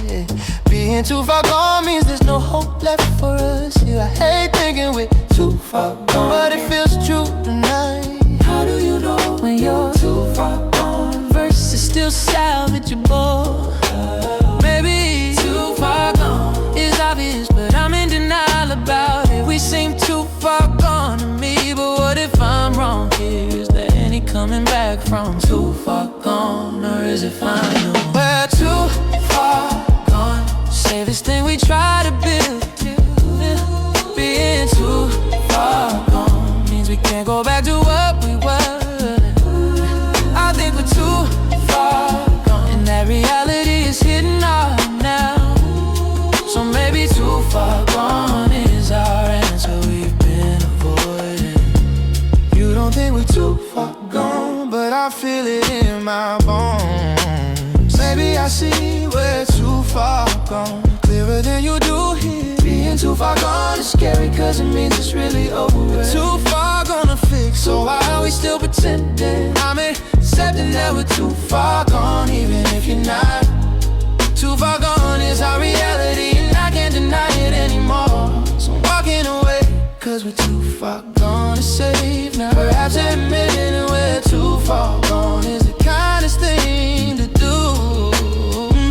Being too far gone means there's no hope left for us here. I hate thinking we're too far gone, but it feels true tonight. How do you know when you're too far gone? Verse is still salvageable. Maybe too far gone is obvious, but I'm in denial about it. We seem too far gone to me, but what if I'm wrong here? Is there any coming back from too far gone, or is it final? We're too far gone. Save this thing we try to build. Being too far gone means we can't go back to what we were. I think we're too far gone, and that reality is hitting hard now. So maybe too far gone is our answer we've been avoiding. You don't think we're too far gone, but I feel it in my bones. Maybe I see we're too far gone, clearer than you do here. Being too far gone is scary, cause it means it's really over. Too far gone to fix, so why are we still pretending? I'm accepting that we're too far gone, even if you're not. Too far gone is our reality, and I can't deny it anymore. So I'm walking away, cause we're too far gone to save now. Perhaps admitting we're too far gone is the kindest thing to do.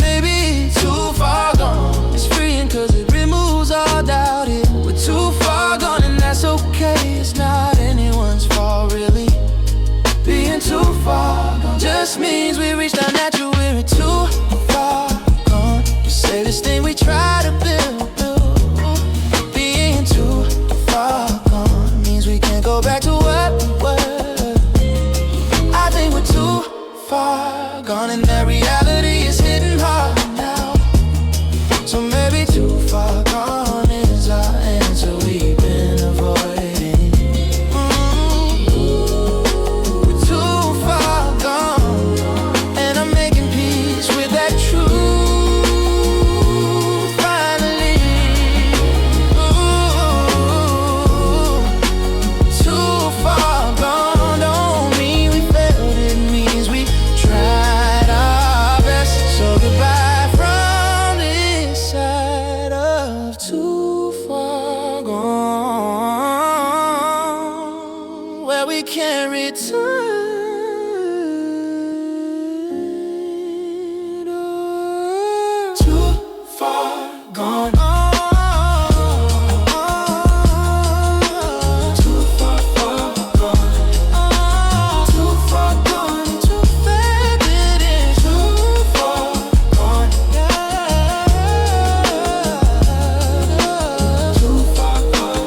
Maybe too far gone is freeing, cause it removes all doubt here. We're too far gone, and that's okay. It's not anyone's fault, really. Being too far gone just means we reached our natural. We're too far gone. We say this thing we try to build. Being too far gone means we can't go back to what we were. I think we're too far gone, and that reality is hitting hard now. So maybe too far gone is our answer we've been avoiding. We're too far gone, and I'm making peace with that truth finally. Too far gone don't mean we failed, it means we tried our best. So goodbye from this side of too far gone, where we can't return. Too far gone. Too far, far gone. Too far gone, too faded in. Too far gone. Too far gone.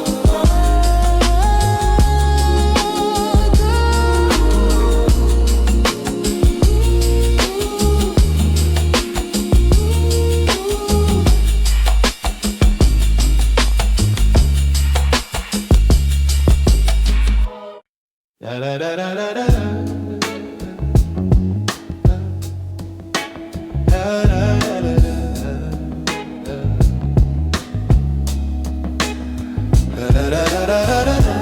Da da da da da da. Da da da da da. Da da da da da da.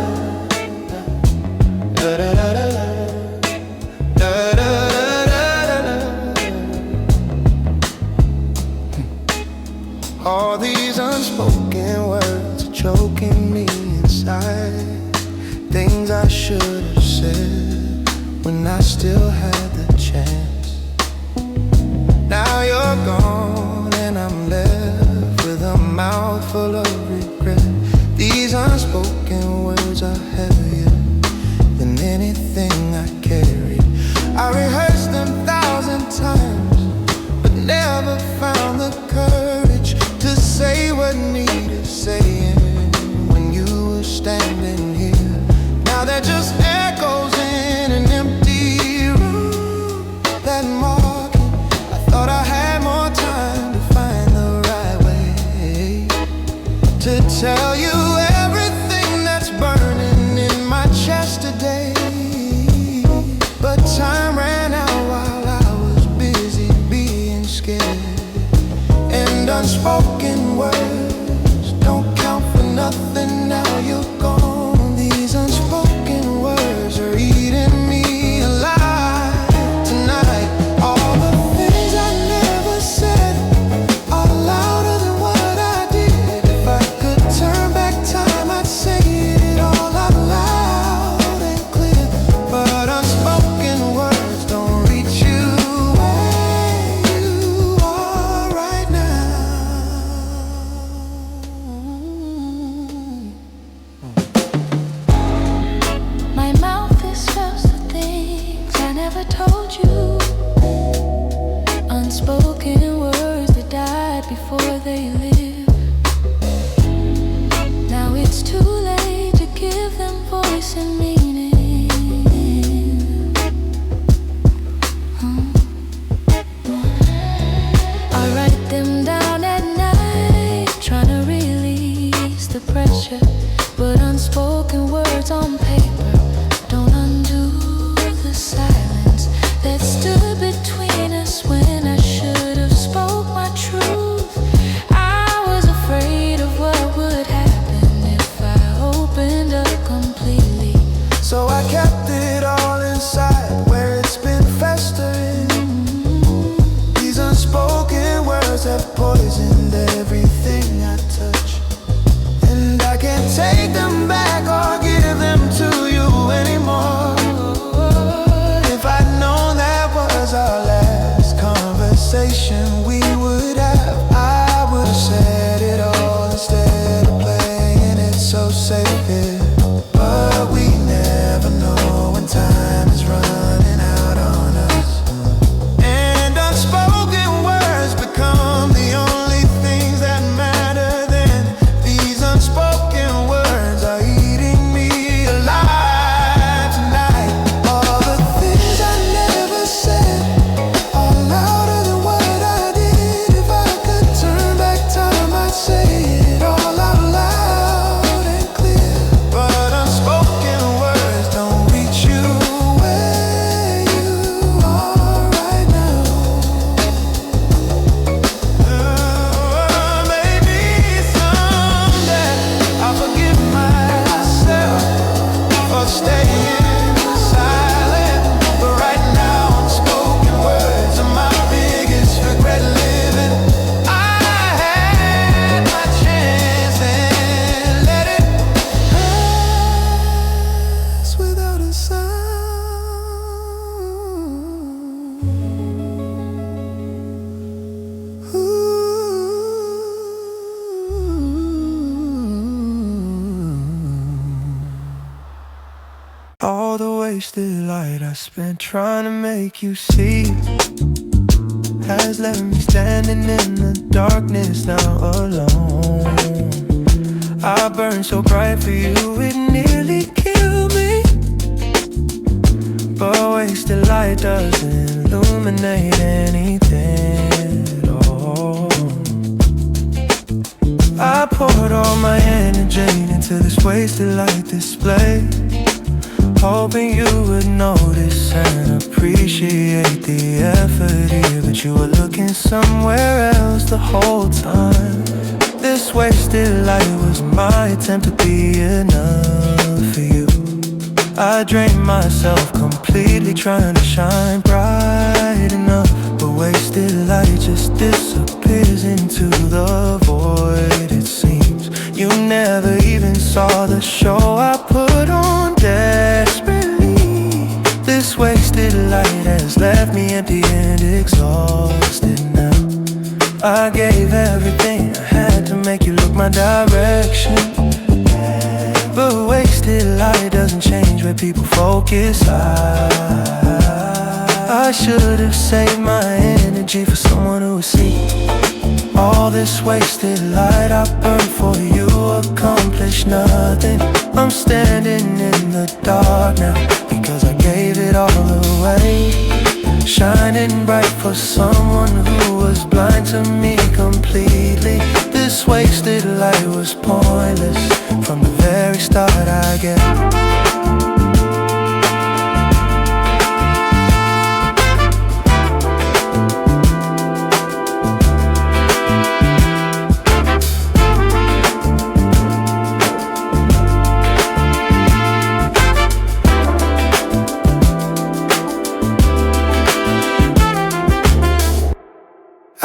Da da da da da. Da da da da da. All these unspoken words are choking me inside. Things I should have said when I still had the chance. Now you're gone, and I'm left with a mouth full of regret. These unspoken words are heavier than anything I carried. I rehearsed them 1,000 times, but never found the courage to say what needed saying when you were standing here. Now they're just echoes in an empty room that mark it. I thought I had more time to find the right way to tell you everything that's burning in my chest today. But time ran out while I was busy being scared. And unspoken words don't count for nothing now you're gone. These unspoken words are eating me alive tonight. but unspoken words on paper don't undo the silence that stood between us when I should have spoke my truth. I was afraid of what would happen if I opened up completely. So I kept it all inside where it's been festering. These unspoken words have poisoned everything I touch, and I can't take them back or give them to you anymore. If I'd known that was our last conversation we would have, I would have said it all instead of playing it so safe here. But we never know when time is running out on us, and unspoken words become the only things that matter. Then these unspoken words are eating me alive tonight. All the things I never said are louder than what I did. If I could turn back time, I'd say it all out loud and clear. But unspoken words don't reach you where you are right now. Maybe someday I'll forgive myself for staying silent, but right now unspoken words are my biggest regret living. I had my chance and let it pass without a sound. All the wasted light I spent trying to make you see has left me standing in the darkness now alone. I burned so bright for you it nearly killed me, but wasted light doesn't illuminate anything at all. I poured all my energy into this wasted light display, hoping you would notice and appreciate the effort here, but you were looking somewhere else the whole time. This wasted light was my attempt to be enough for you. I drained myself completely trying to shine bright enough, but wasted light just disappears into the void. It seems you never even saw the show I put on desperately. This wasted light has left me empty and exhausted now. I gave everything I had to make you look my direction, but wasted light doesn't change where people focus. I should have saved my energy for someone who would see. All this wasted light I burned for you accomplished nothing. I'm standing in the dark now because I gave it all away, shining bright for someone who was blind to me completely. This wasted light was pointless from the very start, I guess.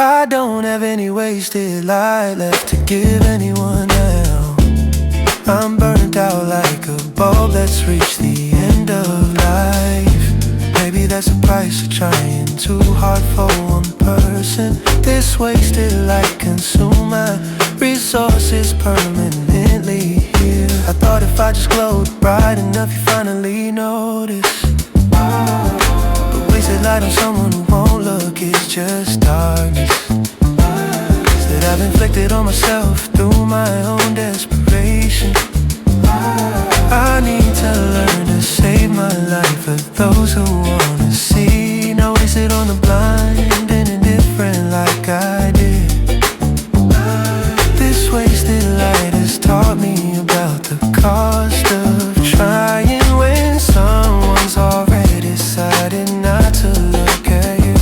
I don't have any wasted light left to give anyone now. I'm burnt out like a bulb that's reached the end of life. Maybe that's the price of trying too hard for one person. This wasted light consume my resources permanently here. I thought if I just glowed bright enough you finally notice, but wasted light on someone who won't look is just darkness that I've inflicted on myself through my own desperation. I need to learn to save my life for those who wanna see. No wasted on the blind and indifferent like I did. This wasted light has taught me about the cost of trying when someone's already decided not to look at you.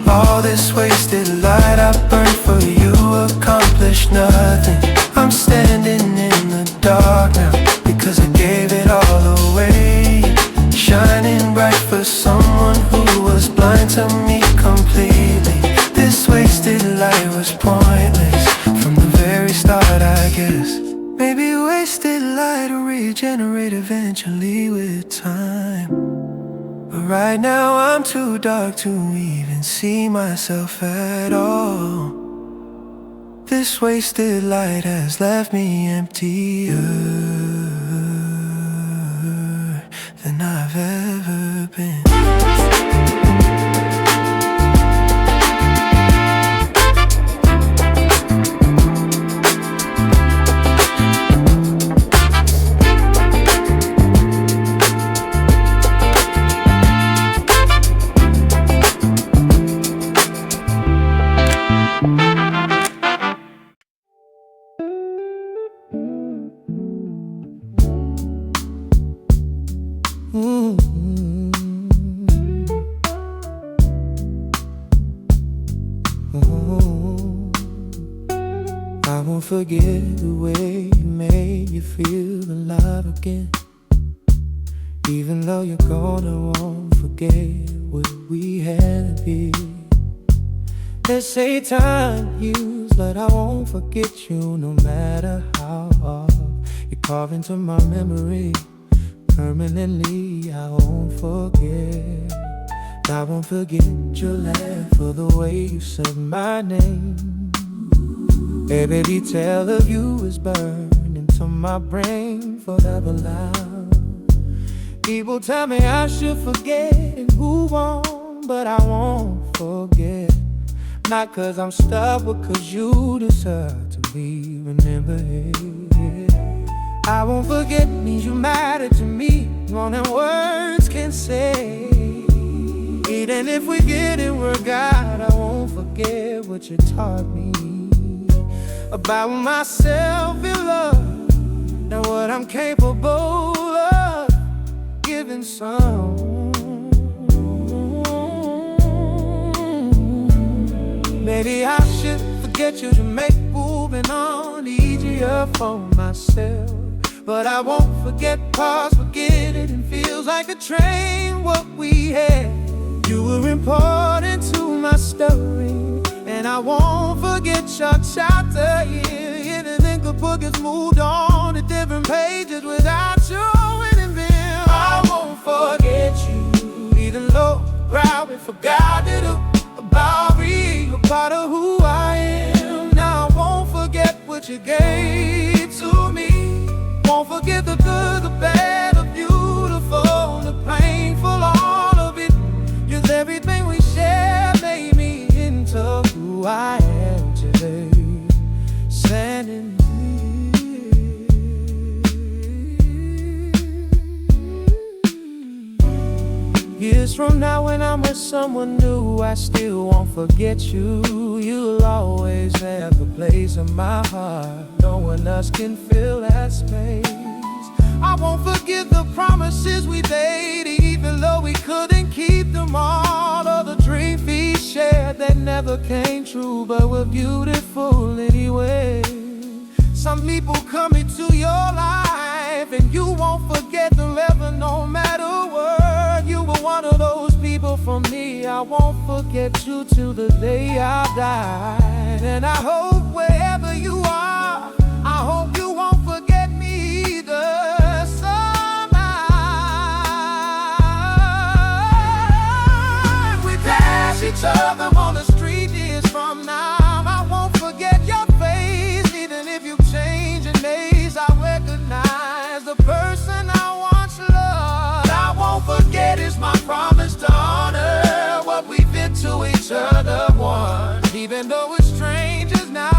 All this wasted light I burned for you accomplished nothing. I'm standing in the dark now because I gave it all away, shining bright for someone who was blind to me completely. This wasted light was pointless from the very start, I guess. Maybe wasted light will regenerate eventually with time, but right now I'm too dark to even see myself at all. This wasted light has left me emptier than I've ever been. I won't forget the way you made you feel alive again. Even though you're gone, I won't forget what we had to be. They say time heals, but I won't forget you no matter how hard you carve into my memory. Permanently, I won't forget. I won't forget your laugh or the way you said my name. Every detail of you is burned into my brain forever loud. People tell me I should forget and move on, but I won't forget. Not cause I'm stuck, but cause you deserve to be remembered. I won't forget means you matter to me more than words can say. Even if we get it worked out, I won't forget what you taught me about myself in love and what I'm capable of giving some. Maybe I should forget you to make moving on easier for myself. But I won't forget parts, forget it, and feels like a train what we had. You were important to my story, and I won't forget your chapter. Yeah, anything the book has moved on to different pages without you in them. I won't forget you, even though probably forgot it about me, a part of who I am. Now I won't forget what you gave to me. Won't forget the good, the bad, the beautiful, the painful, all of it. 'Cause everything we share made me into who I am today. Standing here. Years from now when I'm with someone new, I still won't forget you. You'll always have a place in my heart. No one else can fill that space. I won't forget the promises we made, even though we couldn't keep them all. Or the dreams we shared that never came true, but were beautiful anyway. Some people come into your life and you won't forget them ever, no matter what. You were one of those people for me. I won't forget you till the day I die. And I hope wherever you are, I hope you won't forget me either. Sometime we pass each other on the street years from now. I won't forget your face, even if you change in ways. I recognize the person I once loved. I won't forget it's my promise to honor what we fit to each other once. Even though we're strangers now,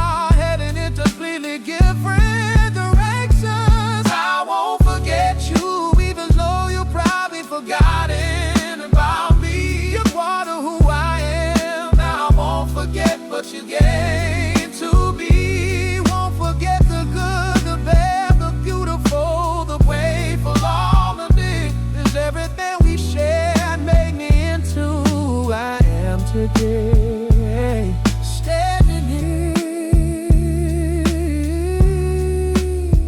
what you gave to me. Won't forget the good, the bad, the beautiful, the painful, all of it. Is everything we shared made me into who I am today. Standing here.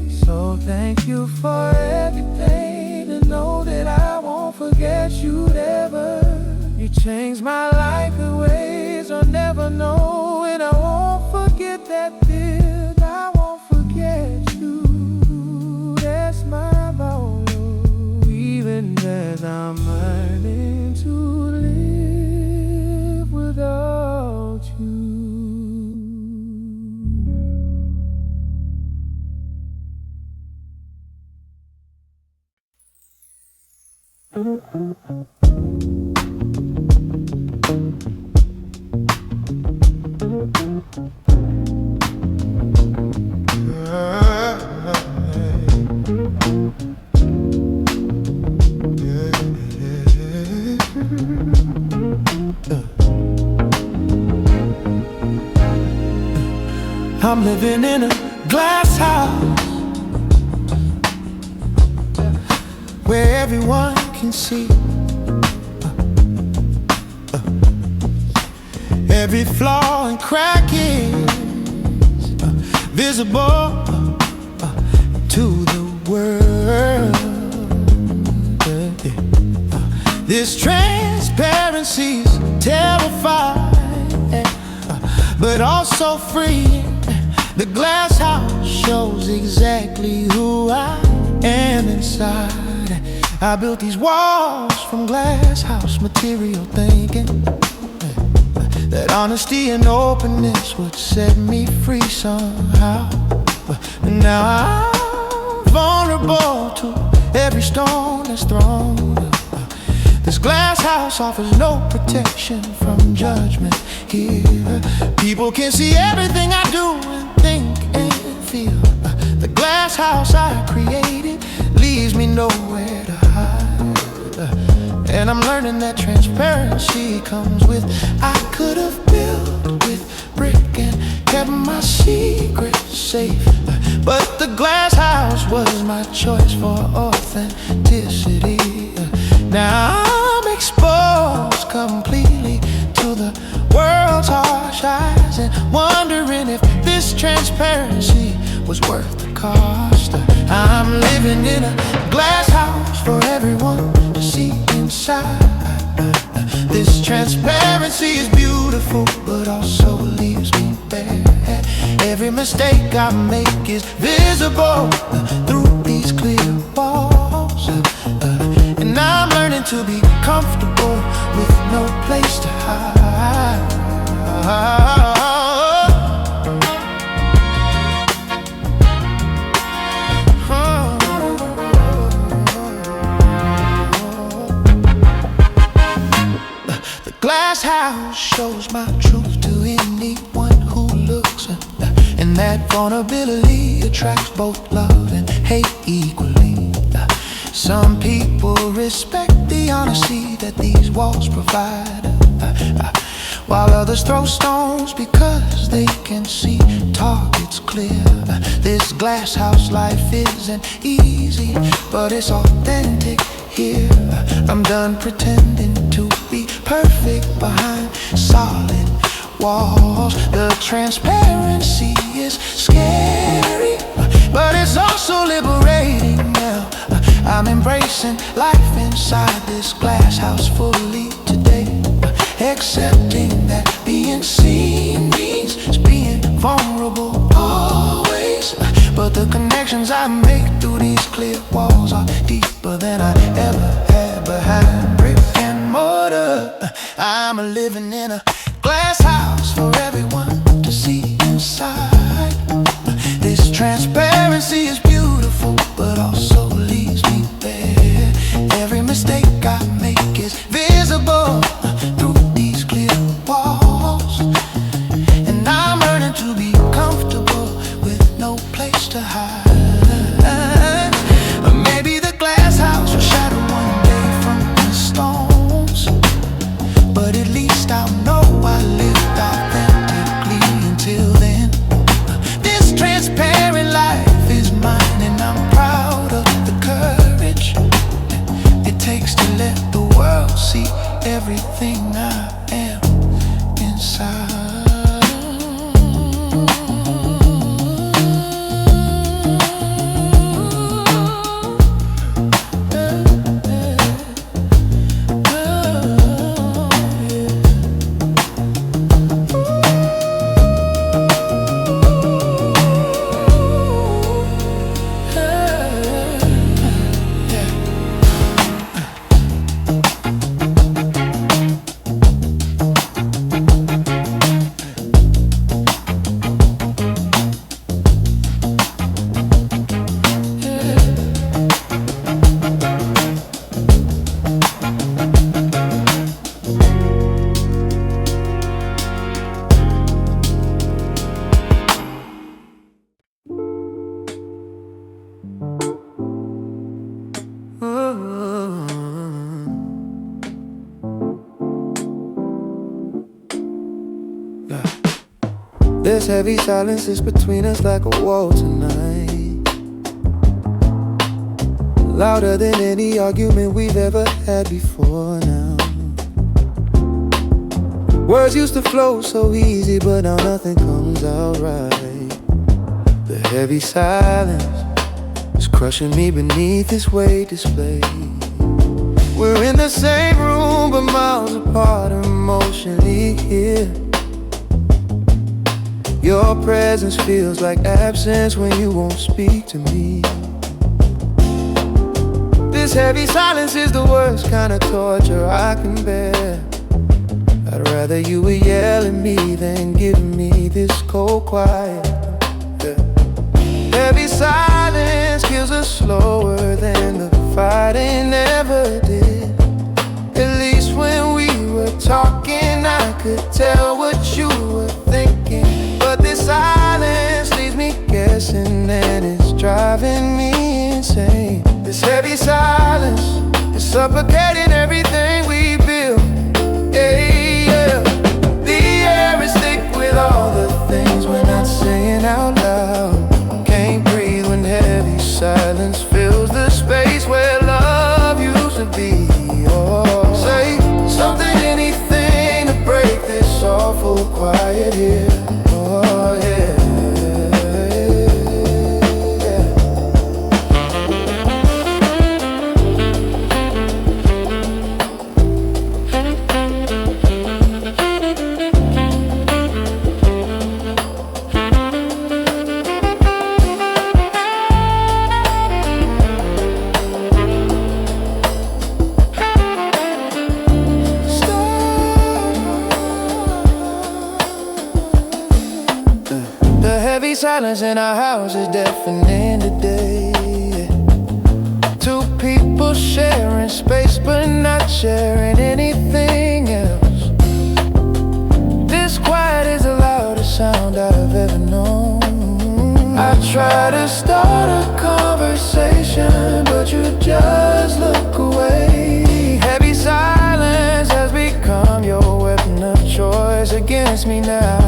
So thank you for everything, and know that I won't forget you ever. You changed my life in ways I'll never know, and I won't forget that bit. I won't forget you. That's my vow, even as I'm learning to live without you. I'm living in a glass house where everyone can see every flaw and crack is visible to the world. This transparency's terrifying, but also free. The glass house shows exactly who I am inside. I built these walls from glass house material, thinking that honesty and openness would set me free somehow. But now I'm vulnerable to every stone that's thrown. This glass house offers no protection from judgment here. People can see everything I do and think and feel. The glass house I created leaves me nowhere to hide. And I'm learning that transparency comes with, I could have built with brick and kept my secrets safe, but the glass house was my choice for authenticity. Now I'm exposed completely to the world's harsh eyes, and wondering if this transparency was worth the cost. I'm living in a glass house for everyone to see inside. This transparency is beautiful, but also leaves me bare. Every mistake I make is visible through these clear walls. And I'm learning to be comfortable with no place to hide. The glass house shows my truth to anyone who looks, and that vulnerability attracts both love and hate equally. Some people respect the honesty that these walls provide, while others throw stones because they can see targets clear. This glass house life isn't easy, but it's authentic here. I'm done pretending to be perfect behind solid walls. The transparency is scary, but it's also liberating now. I'm embracing life inside this glass house fully today, accepting that being seen means being vulnerable always. But the connections I make through these clear walls are deeper than I ever had behind brick and mortar. I'm living in a glass house for everyone to see inside. This transparency is beautiful, but also leaves me bare. Every mistake I make is visible through these clear walls, and I'm learning to be comfortable with no place to hide. Maybe the glass house will shatter one day from the stones, but at least I'll know I lived out there. This heavy silence is between us like a wall tonight, louder than any argument we've ever had before now. Words used to flow so easy, but now nothing comes out right. The heavy silence is crushing me beneath its weight display. We're in the same room, but miles apart emotionally here. Your presence feels like absence when you won't speak to me. This heavy silence is the worst kind of torture I can bear. I'd rather you would yell at me than give me this cold quiet. Yeah. Heavy silence kills us slower than the fighting ever did. At least when we were talking, I could tell what you were thinking. But this silence leaves me guessing, and it's driving me insane. This heavy silence is suffocating everything we build. Yeah. The air is thick with all the things we're not saying out loud. Can't breathe when heavy silence fills the space where love used to be. Oh, say something, anything to break this awful quiet here. Oh yeah. Silence in our house is deafening today. Two people sharing space but not sharing anything else. This quiet is the loudest sound I've ever known. I try to start a conversation, but you just look away. Heavy silence has become your weapon of choice against me now.